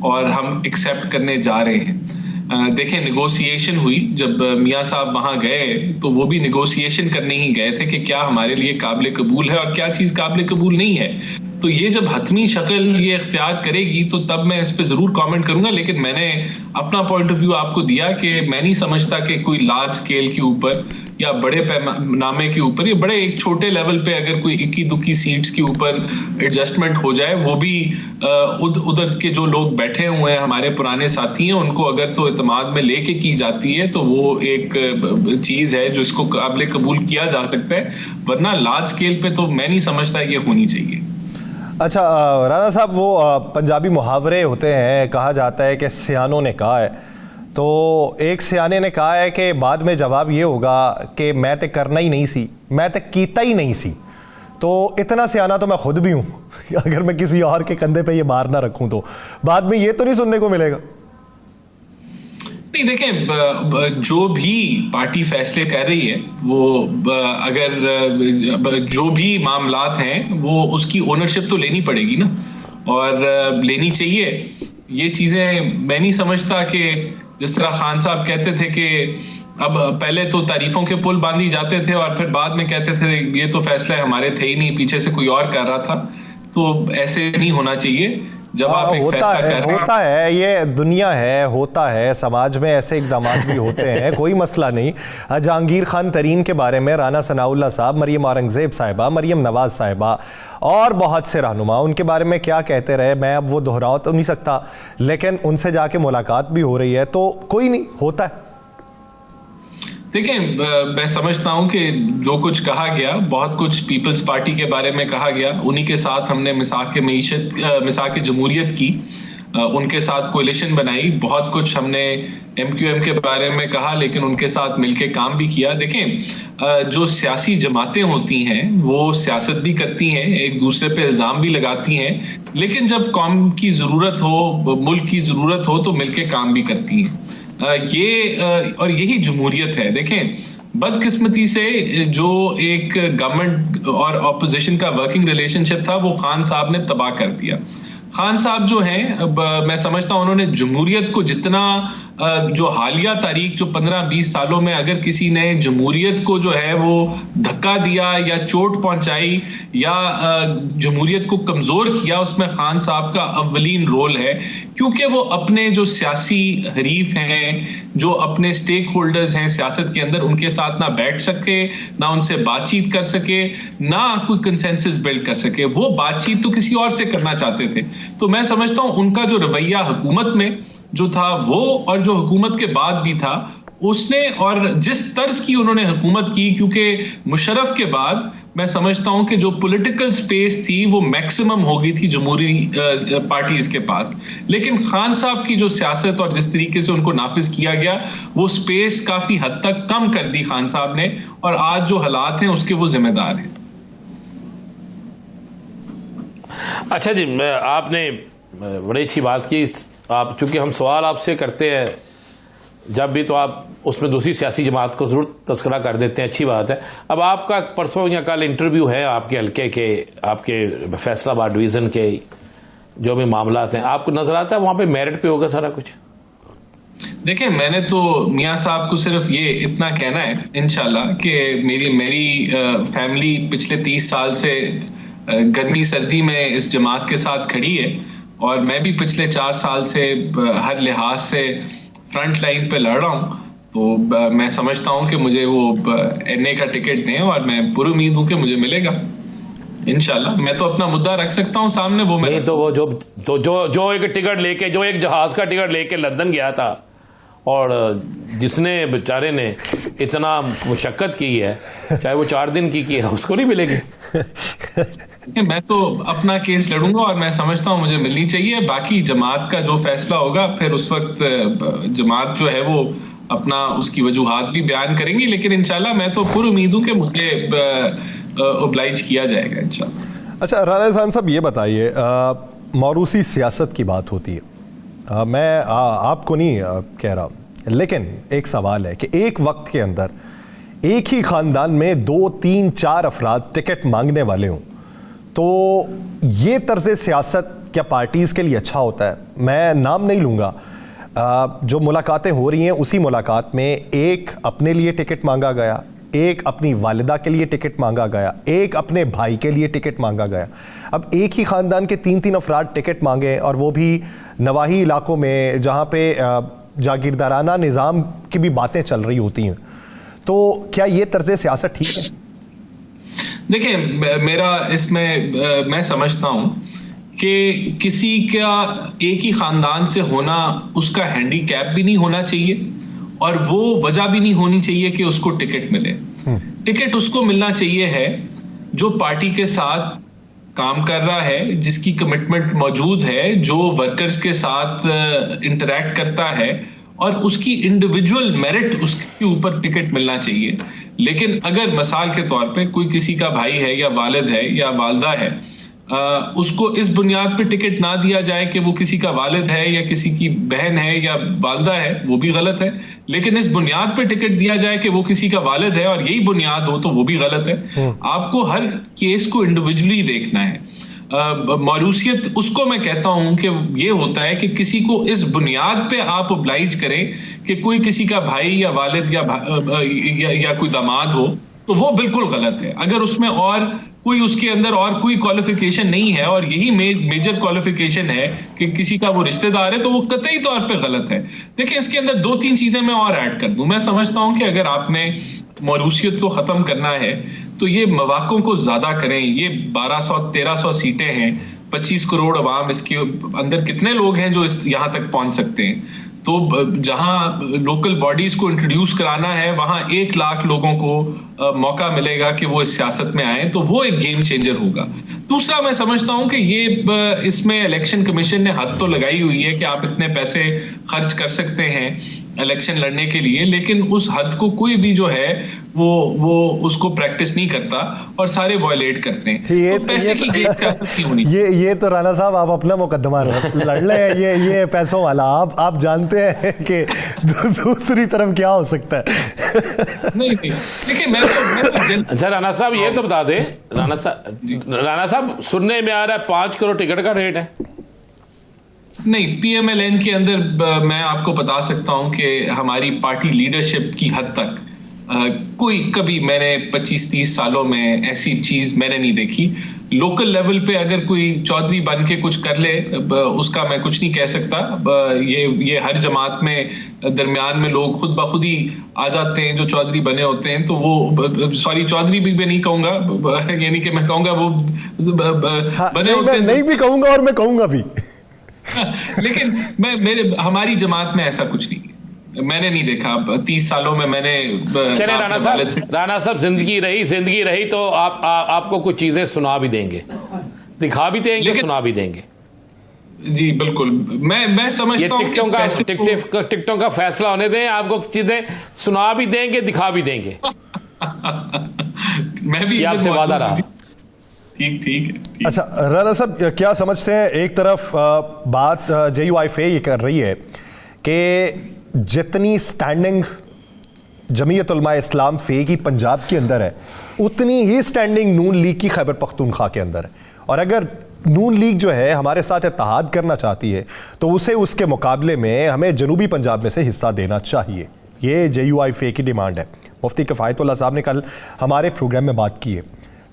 और हम एक्सेप्ट करने जा रहे हैं। देखें, नेगोशिएशन हुई, जब मियां साहब वहां गए तो वो भी नेगोशिएशन करने ही गए थे कि क्या हमारे लिए काबिल कबूल है और क्या चीज़ काबिल कबूल नहीं है। तो ये जब हतमी शक्ल ये इख्तियार करेगी तो तब मैं इस पे ज़रूर कमेंट करूंगा। लेकिन मैंने अपना पॉइंट ऑफ व्यू आपको दिया कि मैं नहीं समझता कि कोई लार्ज स्केल के ऊपर या बड़े पैमाने के ऊपर, या बड़े एक छोटे लेवल पे अगर कोई इक्की दुक्की सीट्स के ऊपर एडजस्टमेंट हो जाए, वो भी उधर के जो लोग बैठे हुए हैं हमारे पुराने साथी हैं उनको अगर तो इत्मीनान में लेके की जाती है तो वो एक चीज़ है जो इसको काबिल कबूल किया जा सकता है। वरना लार्ज स्केल पे तो मैं नहीं समझता ये होनी चाहिए। अच्छा राना साहब, वो पंजाबी मुहावरे होते हैं, कहा जाता है कि सियानों ने कहा है, तो एक सियाने ने कहा है कि बाद में जवाब ये होगा कि मैं तो करना ही नहीं सी, मैं तो कीता ही नहीं सी। तो इतना सियाना तो मैं खुद भी हूँ अगर मैं किसी और के कंधे पे ये भार ना रखूँ तो बाद में ये तो नहीं सुनने को मिलेगा। नहीं, देखें, जो भी पार्टी फैसले कर रही है वो अगर जो भी मामलात हैं वो उसकी ओनरशिप तो लेनी पड़ेगी ना, और लेनी चाहिए। ये चीज़ें मैं नहीं समझता कि जिस तरह खान साहब कहते थे कि अब पहले तो तारीफों के पुल बांधी जाते थे और फिर बाद में कहते थे ये तो फैसले हमारे थे ही नहीं, पीछे से कोई और कर रहा था। तो ऐसे नहीं होना चाहिए। जब आप एक फैसला कर रहे हैं, होता है, ये दुनिया है, होता है, समाज में ऐसे इक़दाम भी होते हैं, कोई मसला नहीं। जहांगीर खान तरीन के बारे में राना सनाउल्लाह साहब, मरियम औरंगज़ेब साहिबा, मरियम नवाज साहिबा और बहुत से रहनुमा उनके बारे में क्या कहते रहे, मैं अब वो दोहराव तो नहीं सकता, लेकिन उनसे जाके मुलाकात भी हो रही है, तो कोई नहीं, होता है। देखिए, मैं समझता हूं कि जो कुछ कहा गया, बहुत कुछ पीपल्स पार्टी के बारे में कहा गया, उन्हीं के साथ हमने मिसाक जमहूरियत की, उनके साथ कोलिशन बनाई, बहुत कुछ हमने MQM के बारे में कहा, लेकिन उनके साथ मिलके काम भी किया। देखें, जो सियासी जमातें होती हैं वो सियासत भी करती हैं, एक दूसरे पे इल्ज़ाम भी लगाती हैं, लेकिन जब कौम की ज़रूरत हो, मुल्क की ज़रूरत हो, तो मिलके काम भी करती हैं। और यही जमहूरियत है। देखें, बदकिस्मती से जो एक गवर्नमेंट और ऑपोजिशन का वर्किंग रिलेशनशिप था वो खान साहब ने तबाह कर दिया। खान साहब जो हैं, अब मैं समझता हूं उन्होंने जमहूरियत को जितना जो हालिया तारीख जो 15-20 सालों में अगर किसी ने जमहूरियत को जो है वो धक्का दिया या चोट पहुंचाई या जमहूरियत को कमजोर किया, उसमें खान साहब का अव्वलीन रोल है, क्योंकि वो अपने जो सियासी हरीफ हैं, जो अपने स्टेक होल्डर्स हैं सियासत के अंदर, उनके साथ ना बैठ सके, ना उनसे बातचीत कर सके, ना कोई कंसेंसस बिल्ड कर सके। वो बातचीत तो किसी और से करना चाहते थे। तो मैं समझता हूं उनका जो रवैया हुकूमत में जो था वो, और जो हुकूमत के बाद भी था उसने, और जिस तर्ज की उन्होंने हुकूमत की, क्योंकि मुशर्रफ के बाद मैं समझता हूं कि जो पॉलिटिकल स्पेस थी वो मैक्सिमम हो गई थी जमहूरी पार्टीज के पास, लेकिन खान साहब की जो सियासत और जिस तरीके से उनको नाफिज किया गया, वो स्पेस काफी हद तक कम कर दी खान साहब ने, और आज जो हालात हैं उसके वो जिम्मेदार हैं। अच्छा जी, आपने बड़ी अच्छी बात की। आप चूंकि हम सवाल आपसे करते हैं जब भी, तो आप उसमें दूसरी सियासी जमात को जरूर तस्करा कर देते हैं, अच्छी बात है। अब आपका परसों या कल इंटरव्यू है आपके हल्के के, आपके फैसलाबाद डिवीज़न के जो भी मामलात हैं, आपको नजर आता है वहाँ पे मेरिट पे होगा सारा कुछ? देखिए, मैंने तो मियाँ साहब को सिर्फ ये इतना कहना है इंशाल्लाह कि मेरी फैमिली पिछले 30 साल से गर्मी सर्दी में इस जमात के साथ खड़ी है, और मैं भी पिछले 4 साल से हर लिहाज से फ्रंट लाइन पे लड़ रहा हूँ। तो मैं समझता हूँ कि मुझे वो NA का टिकट दें, और मैं पूरी उम्मीद हूँ कि मुझे मिलेगा इंशाल्लाह। मैं तो अपना मुद्दा रख सकता हूँ सामने, वो मैं तो वो जो एक टिकट लेके, जो एक जहाज का टिकट लेके लंदन गया था, और जिसने बेचारे ने इतना मुशक्कत की है, चाहे वो 4 दिन की है, उसको नहीं मिलेगी। मैं तो अपना केस लड़ूंगा, और मैं समझता हूं मुझे मिलनी चाहिए। बाकी जमात का जो फैसला होगा, फिर उस वक्त जमात जो है वो अपना उसकी वजूहात भी बयान करेंगी, लेकिन इंशाल्लाह मैं तो पूरी उम्मीद हूं कि मुझे ओब्लाइज किया जाएगा इंशाल्लाह। अच्छा, राना एहसान साहब ये बताइए, मौरूसी सियासत की बात होती है, मैं आपको नहीं कह रहा, लेकिन एक सवाल है कि एक वक्त के अंदर एक ही ख़ानदान में 2, 3, 4 अफराद टिकट मांगने वाले हों, तो ये तर्ज़ सियासत क्या पार्टीज़ के लिए अच्छा होता है? मैं नाम नहीं लूँगा, जो मुलाकातें हो रही हैं उसी मुलाकात में एक अपने लिए टिकट मांगा गया, एक अपनी वालिदा के लिए टिकट मांगा गया, एक अपने भाई के लिए टिकट मांगा गया। अब एक ही ख़ानदान के 3-3 अफराद टिकट मांगे, और वो भी नवाही इलाकों में जहाँ पे जागीरदाराना निज़ाम की भी बातें चल रही होती हैं, तो क्या ये तर्ज़ सियासत ठीक है? देखिए, मेरा इसमें मैं समझता हूं कि किसी का एक ही खानदान से होना उसका हैंडीकैप भी नहीं होना चाहिए, और वो वजह भी नहीं होनी चाहिए कि उसको टिकट मिले। टिकट उसको मिलना चाहिए है जो पार्टी के साथ काम कर रहा है, जिसकी कमिटमेंट मौजूद है, जो वर्कर्स के साथ इंटरैक्ट करता है, और उसकी इंडिविजुअल मेरिट उसके ऊपर टिकट मिलना चाहिए। लेकिन अगर मिसाल के तौर पे कोई किसी का भाई है या वालिद है या वालदा है, उसको इस बुनियाद पे टिकट ना दिया जाए कि वो किसी का वालिद है या किसी की बहन है या वालदा है, वो भी गलत है। लेकिन इस बुनियाद पे टिकट दिया जाए कि वो किसी का वालिद है और यही बुनियाद हो, तो वो भी गलत है। आपको हर केस को इंडिविजुअली देखना है। मौरूसियत उसको मैं कहता हूं कि ये होता है कि किसी को इस बुनियाद पे आप ओब्लाइज करें कि कोई किसी का भाई या वालिद या कोई दामाद हो, तो वो बिल्कुल गलत है। अगर उसमें और कोई उसके अंदर और कोई क्वालिफिकेशन नहीं है और यही मेजर क्वालिफिकेशन है कि किसी का वो रिश्तेदार है, तो वो कतई तौर पे गलत है। देखिए, इसके अंदर 2-3 चीजें मैं और ऐड कर दूं। मैं समझता हूं कि अगर आपने मौरूसियत को खत्म करना है तो ये मवाकों को ज्यादा करें। ये 1200-1300 सीटें हैं, 25 करोड़ अवाम, इसके अंदर कितने लोग हैं जो यहाँ तक पहुंच सकते हैं? तो जहां लोकल बॉडीज को इंट्रोड्यूस कराना है वहां 1 लाख लोगों को मौका मिलेगा कि वो इस सियासत में आए, तो वो एक गेम चेंजर होगा। दूसरा, मैं समझता हूं कि ये इसमें इलेक्शन कमीशन ने हद तो लगाई हुई है कि आप इतने पैसे खर्च कर सकते हैं इलेक्शन लड़ने के लिए, लेकिन उस हद को कोई भी जो है वो उसको प्रैक्टिस नहीं करता और सारे वायलेट करते हैं। तो पैसे की सियासत नहीं होनी। ये तो राणा साहब आप अपना मुकदमा लड़ ले, ये पैसों वाला आप जानते हैं कि दूसरी तरफ क्या हो सकता है। नहीं देखिए, मैं अच्छा राणा साहब ये तो बता दें, राणा साहब सुनने में आ रहा है 5 करोड़ टिकट का रेट है। नहीं, पीएमएलएन के अंदर मैं आपको बता सकता हूं कि हमारी पार्टी लीडरशिप की हद तक कोई कभी मैंने 25-30 सालों में ऐसी चीज मैंने नहीं देखी। लोकल लेवल पे अगर कोई चौधरी बन के कुछ कर ले उसका मैं कुछ नहीं कह सकता। ये हर जमात में दरमियान में लोग खुद ब खुद ही आ जाते हैं जो चौधरी बने होते हैं, तो वो सॉरी चौधरी भी मैं नहीं कहूंगा, यानी कि मैं कहूंगा वो बने होते हैं। नहीं भी कहूंगा और मैं कहूंगा भी लेकिन हमारी जमात में ऐसा कुछ नहीं है, मैंने नहीं देखा 30 सालों में मैंने। चले राणा साहब जिंदगी रही तो आपको कुछ चीजें सुना भी देंगे, दिखा भी देंगे, सुना भी देंगे। जी बिल्कुल, मैं समझता हूं कि टिकटों का फैसला होने दें, आपको चीजें सुना भी देंगे, दिखा भी देंगे। मैं भी आपसे वादा रहा। ठीक है। अच्छा राणा साहब, क्या समझते हैं, एक तरफ बात JUIFA ये कर रही है कि जितनी स्टैंडिंग जमीयत उलमा इस्लाम फे की पंजाब के अंदर है, उतनी ही स्टैंडिंग नून लीग की खैबर पख्तूनख्वा के अंदर है, और अगर नून लीग जो है हमारे साथ इत्तेहाद करना चाहती है तो उसे उसके मुकाबले में हमें जनूबी पंजाब में से हिस्सा देना चाहिए। ये JUIFA की डिमांड है। मुफ्ती किफ़ायतुल्लाह साहब ने कल हमारे प्रोग्राम में बात की है।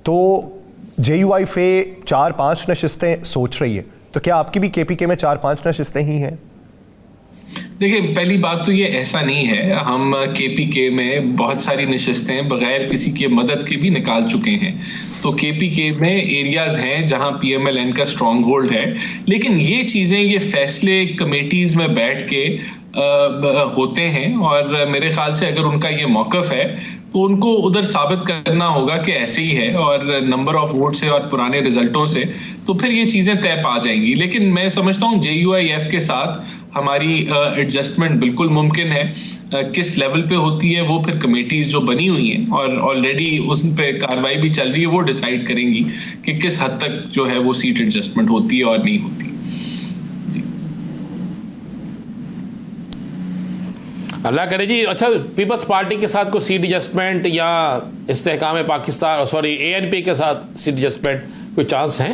तो JUIFA 4-5 नशिस्तें सोच रही है, तो क्या आपकी भी KPK में 4-5 नशिस्तें ही हैं? देखिए, पहली बात तो ये ऐसा नहीं है, हम KPK में बहुत सारी नशिस्तें बगैर किसी के मदद के भी निकाल चुके हैं। तो KPK में एरियाज हैं जहां PMLN का स्ट्रॉन्ग होल्ड है, लेकिन ये चीजें, ये फैसले कमेटीज में बैठ के होते हैं, और मेरे ख्याल से अगर उनका ये मौकफ है तो उनको उधर साबित करना होगा कि ऐसे ही है, और नंबर ऑफ वोट से और पुराने रिजल्टों से तो फिर ये चीजें तय पा जाएंगी। लेकिन मैं समझता हूँ JUIF के साथ हमारी एडजस्टमेंट बिल्कुल मुमकिन है। किस लेवल पे होती है वो फिर कमेटीज जो बनी हुई हैं और ऑलरेडी उस पे कार्रवाई भी चल रही है, वो डिसाइड करेंगी कि किस हद तक जो है वो सीट एडजस्टमेंट होती है और नहीं होती। अल्लाह करे जी। अच्छा, पीपल्स पार्टी के साथ कोई सीट एडजस्टमेंट या इस्तेहकाम पाकिस्तान ANP के साथ सीट एडजस्टमेंट कोई चांस है?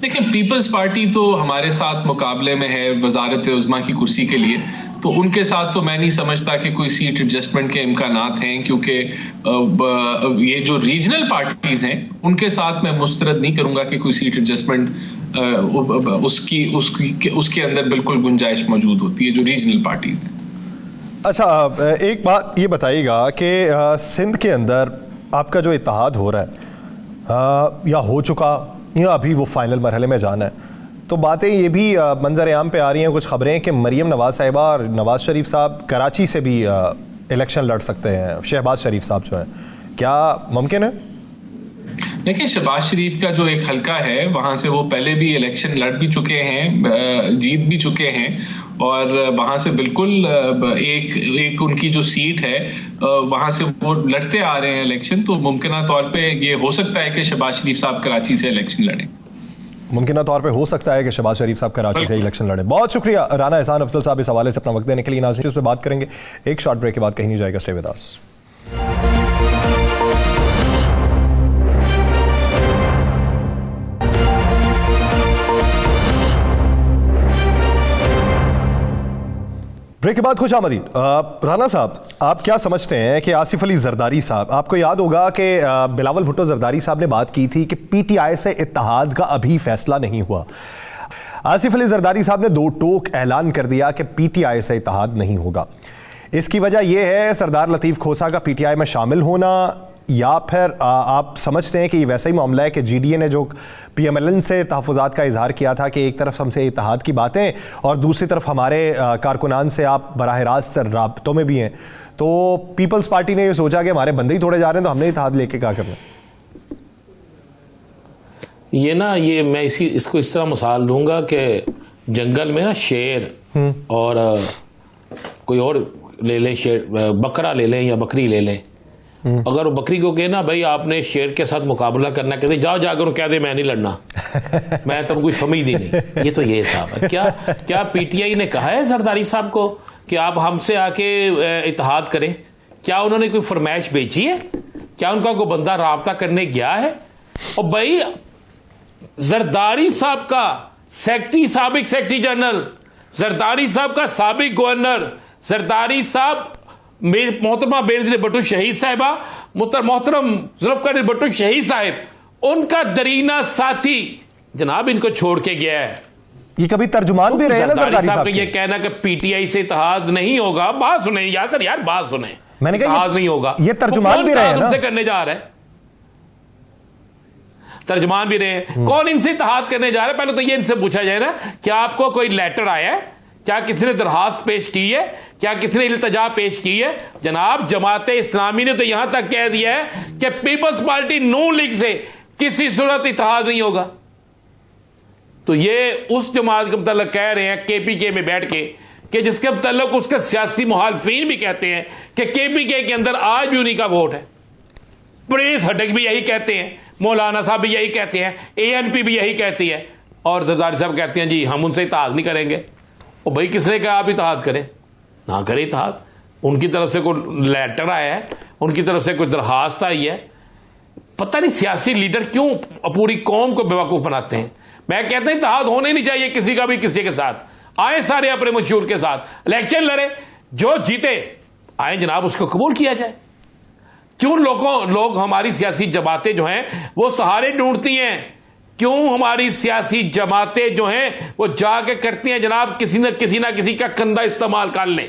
देखिए, पीपल्स पार्टी तो हमारे साथ मुकाबले में है वजारत उज़्मा की कुर्सी के लिए, तो उनके साथ तो मैं नहीं समझता कि कोई सीट एडजस्टमेंट के इम्कानात हैं, क्योंकि ये जो रीजनल पार्टीज हैं उनके साथ मैं मुस्तरद नहीं करूंगा कि कोई सीट एडजस्टमेंट उसके अंदर बिल्कुल गुंजाइश मौजूद होती है जो रीजनल पार्टीज हैं। अच्छा, एक बात ये बताइएगा कि सिंध के अंदर आपका जो इत्तेहाद हो रहा है या हो चुका या अभी वो फाइनल मरहले में जाना है, तो बातें ये भी मंजर आम पे आ रही हैं, कुछ खबरें कि मरीम नवाज साहिबा और नवाज शरीफ साहब कराची से भी इलेक्शन लड़ सकते हैं, शहबाज शरीफ साहब जो हैं, क्या मुमकिन है? देखिए, शहबाज शरीफ का जो एक हलका है वहां से वो पहले भी इलेक्शन लड़ भी चुके हैं, जीत भी चुके हैं, और वहां से बिल्कुल एक उनकी जो सीट है वहां से वो लड़ते आ रहे हैं इलेक्शन। तो मुमकिन तौर पे ये हो सकता है कि शहबाज शरीफ साहब कराची से इलेक्शन लड़ें। मुमकिन तौर पे हो सकता है कि शहबाज शरीफ साहब कराची से इलेक्शन लड़े। बहुत शुक्रिया राना एहसान अफजल साहब इस हवाले से अपना वक्त देने के लिए। नाज़रीन, उस पर बात करेंगे एक शॉर्ट ब्रेक के बाद, कहीं नहीं जाएगा, स्टे विद अस। ब्रेक के बाद खुश आमदीद। राना साहब, आप क्या समझते हैं कि आसिफ अली जरदारी साहब, आपको याद होगा कि बिलावल भुट्टो जरदारी साहब ने बात की थी कि PTI से इत्तेहाद का अभी फैसला नहीं हुआ। आसिफ अली जरदारी साहब ने 2 टोक ऐलान कर दिया कि PTI से इत्तेहाद नहीं होगा। इसकी वजह यह है सरदार लतीफ़ खोसा का PTI में शामिल होना या फिर आप समझते हैं कि ये वैसा ही मामला है कि GDA ने जो PMLN से तहफ़्फ़ुज़ात का इजहार किया था कि एक तरफ हमसे इत्तेहाद की बातें और दूसरी तरफ हमारे कारकुनान से आप बराह रास्त राब्तों में भी हैं, तो पीपल्स पार्टी ने ये सोचा कि हमारे बंदे ही तोड़े जा रहे हैं तो हमने इत्तेहाद लेके क्या करना? ये ना, ये मैं इसको इस तरह मिसाल दूंगा कि जंगल में ना शेर और कोई और ले लें, शेर बकरा ले लें या बकरी ले लें। अगर वो बकरी को कहे ना भाई आपने शेर के साथ मुकाबला करना, कहते जाओ जाकर कह दे मैं नहीं लड़ना, मैं तो कुछ समझ ही नहीं। ये तो ये हिसाब है। क्या PTI ने कहा है जरदारी साहब को कि आप हमसे आके इत्तेहाद करें? क्या उन्होंने कोई फरमाइश भेजी है? क्या उनका कोई बंदा राब्ता करने गया है? और भाई जरदारी साहब का साबिक सेक्रेटरी जनरल, जरदारी साहब का साबिक गवर्नर, जरदारी साहब मोहतरमा बेनज़ीर भुट्टो शहीद साहिबा, मोहतरम जुल्फ़िकार भुट्टो शहीद साहिब, उनका दरीना साथी जनाब इनको छोड़ के गया है। ये कभी तर्जुमान भी रहे ना जरदारी साहब का ये कहना कि PTI से इत्तेहाद नहीं होगा। बात सुने यासर यार, बात सुने, मैंने कहा इत्तेहाद नहीं होगा, ये तर्जुमान भी रहे ना, उनसे करने जा रहे हैं, तर्जुमान भी रहे, कौन इनसे इत्तेहाद करने जा रहे हैं? पहले तो ये इनसे पूछा जाए ना, क्या आपको कोई लेटर आया है? क्या किसी ने दरखास्त पेश की है? क्या किसी ने इल्तजा पेश की है? जनाब जमात इस्लामी ने तो यहां तक कह दिया है कि पीपल्स पार्टी नून लीग से किसी सूरत इत्तेहाद नहीं होगा। तो ये उस जमात के मतलब कह रहे हैं KPK में बैठ के कि जिसके मतलब उसके सियासी मुखालिफिन भी कहते हैं कि KPK के अंदर आज भी उन्हीं का वोट है। प्रेस हटक भी यही कहते हैं, मौलाना साहब भी यही कहते हैं, ANP भी यही कहती है, और जरदारी साहब कहते हैं जी हम उनसे इत्तेहाद नहीं करेंगे। और भाई किसने कहा आप इत्तेहाद करें? ना करें इत्तेहाद। उनकी तरफ से कोई लेटर आया है, उनकी तरफ से कोई दरखास्त आई है। पता नहीं सियासी लीडर क्यों पूरी कौम को बेवकूफ बनाते हैं। मैं कहता हूं इत्तेहाद होने नहीं चाहिए किसी का भी किसी के साथ। आए सारे अपने मंशूर के साथ, इलेक्शन लड़े, जो जीते आए जनाब उसको कबूल किया जाए। क्यों लोग हमारी सियासी जमातें जो हैं वो सहारे ढूंढती हैं? क्यों हमारी सियासी जमातें जो हैं वो जाके करती हैं जनाब किसी ना किसी का कंधा इस्तेमाल कर लें,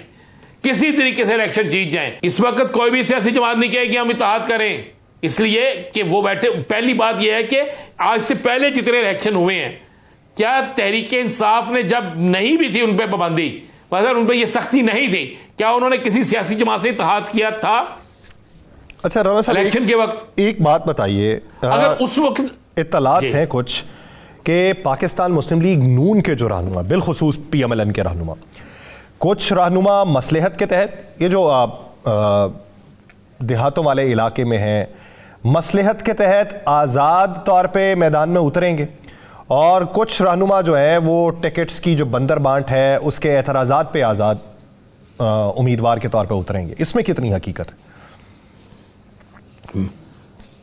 किसी तरीके से इलेक्शन जीत जाएं। इस वक्त कोई भी सियासी जमात नहीं कहेगी हम इत्तेहाद करें, इसलिए कि वो बैठे। पहली बात यह है कि आज से पहले जितने इलेक्शन हुए हैं, क्या तहरीक इंसाफ ने जब नहीं भी थी उन पर पाबंदी, मगर उन पर यह सख्ती नहीं थी, क्या उन्होंने किसी सियासी जमात से इत्तेहाद किया था? अच्छा रवा साहब, इलेक्शन के वक्त एक बात बताइए, अगर उस वक्त इत्तलात हैं कुछ कि पाकिस्तान मुस्लिम लीग नून के जो रहनुमा, बिलखुसूस PMLN के रहनुमा, कुछ रहनुमा मसलहत के तहत, ये जो देहातों वाले इलाके में हैं, मसलहत के तहत आज़ाद तौर पे मैदान में उतरेंगे, और कुछ रहनुमा जो हैं वो टिकट्स की जो बंदर बांट है उसके एतराज़ात पे आज़ाद उम्मीदवार के तौर पे उतरेंगे। इसमें कितनी हकीकत है?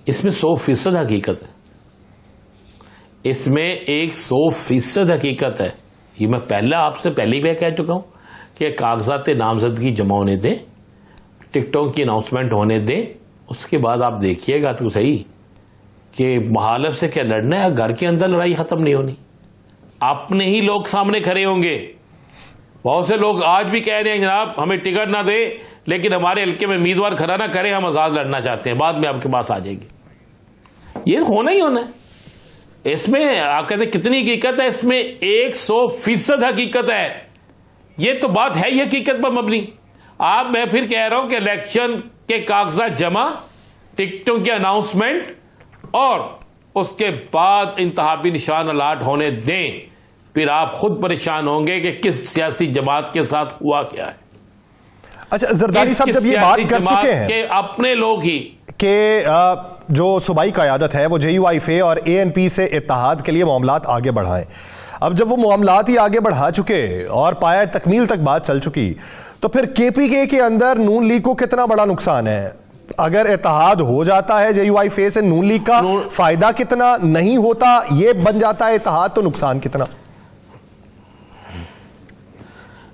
इसमें 100% हकीकत है। इसमें 100% हकीकत है। ये मैं आपसे पहले ही कह चुका हूं कि कागजात नामजदगी जमा होने दें, टिकटों की अनाउंसमेंट होने दें, उसके बाद आप देखिएगा तो सही कि मुहालिफ से क्या लड़ना है, घर के अंदर लड़ाई खत्म नहीं होनी, अपने ही लोग सामने खड़े होंगे। बहुत से लोग आज भी कह रहे हैं जनाब हमें टिकट ना दे लेकिन हमारे हल्के में उम्मीदवार खड़ा ना करे, हम आजाद लड़ना चाहते हैं, बाद में आपके पास आ जाएगी। ये होना ही होना है। इसमें आप कहते हैं कितनी हकीकत है? इसमें 100% हकीकत है। ये तो बात है ही हकीकत पर मबनी। आप मैं फिर कह रहा हूं कि इलेक्शन के कागजात जमा, टिकटों की अनाउंसमेंट, और उसके बाद इंतहाबी निशान अलाट होने दें, फिर आप खुद परेशान होंगे कि किस सियासी जमात के साथ हुआ क्या है। अच्छा जरदारी साहब, जब ये बात कर चुके हैं कि अपने लोग ही कि जो सूबाई क़यादत है वो JUIFA और ANP से इत्तेहाद के लिए मामलात आगे बढ़ाएं, अब जब वो मामलात ही आगे बढ़ा चुके और पाया तकमील तक बात चल चुकी, तो फिर KPK के अंदर नून लीग को कितना बड़ा नुकसान है? अगर इत्तेहाद हो जाता है JUIFA से, नून लीग का फायदा कितना? नहीं होता, ये बन जाता है इत्तेहाद, तो नुकसान कितना?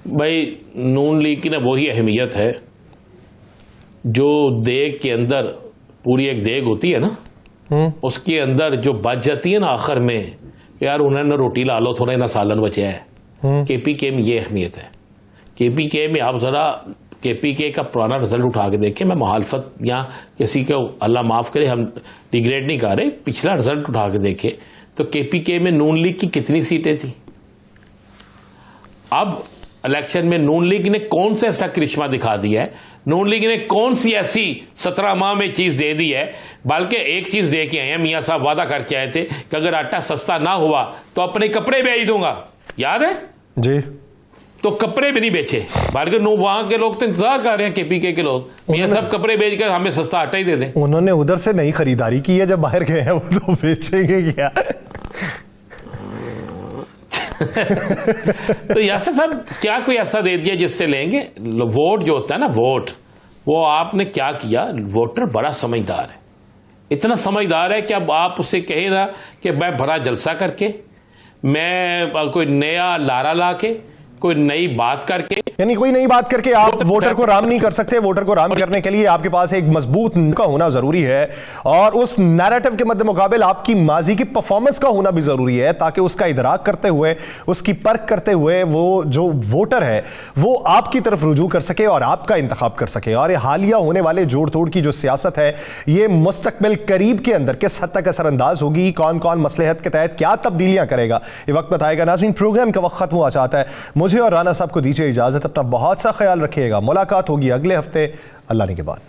भाई नून लीग की ना वही अहमियत है जो देग के अंदर, पूरी एक देग होती है ना, उसके अंदर जो बच जाती है ना आखिर में, यार उन्हें ना रोटी ला लो, थोड़ा ना सालन बचा है। KPK में ये अहमियत है। KPK में आप जरा KPK का पुराना रिजल्ट उठा के देखें, मैं मुखालफत या किसी को अल्लाह माफ़ करे हम डिग्रेड नहीं कर रहे, पिछला रिजल्ट उठा के देखें तो KPK में नून लीग की कितनी सीटें थी। अब इलेक्शन में नून लीग ने कौन सा ऐसा करिश्मा दिखा दिया है, नून लीग ने कौन सी ऐसी 17 माह में चीज दे दी है। बल्कि एक चीज दे के आए हैं, मियां साहब वादा करके आए थे कि अगर आटा सस्ता ना हुआ तो अपने कपड़े बेच दूंगा, याद है जी, तो कपड़े भी नहीं बेचे। बल्कि वहां के लोग तो इंतजार कर रहे हैं, KPK के लोग, मियां साहब कपड़े बेच कर हमें सस्ता आटा ही दे दें। उन्होंने उधर से नई खरीदारी की है, जब बाहर गए हैं वो तो बेचेंगे क्या। तो यासर साहब क्या कोई ऐसा दे दिया जिससे लेंगे वोट, जो होता है ना वोट, वो आपने क्या किया, वोटर बड़ा समझदार है, इतना समझदार है कि अब आप उसे कहे ना कि मैं बड़ा जलसा करके, मैं कोई नया लारा ला के, कोई नई बात करके, यानी कोई नई बात करके आप वोटर को राम नहीं कर सकते। वोटर को राम करने के लिए आपके पास एक मजबूत का होना जरूरी है, और उस नैरेटिव के मद्दे मुकाबिल आपकी माजी की परफॉर्मेंस का होना भी जरूरी है, ताकि उसका इदराक करते हुए, उसकी परख करते हुए वो जो वोटर है वो आपकी तरफ रुजू कर सके और आपका इंतखाब कर सके। और ये हालिया होने वाले जोड़ तोड़ की जो सियासत है, ये मुस्तकबिल करीब के अंदर किस हद तक असरअंदाज होगी, कौन कौन मसलहत के तहत क्या तब्दीलियां करेगा, ये वक्त बताएगा। नाज़रीन, प्रोग्राम का वक्त खत्म हुआ चाहता है, मुझे और राना साहब को दीजिए इजाजत। अपना बहुत सा ख्याल रखिएगा, मुलाकात होगी अगले हफ्ते अल्लाह ने के बाद।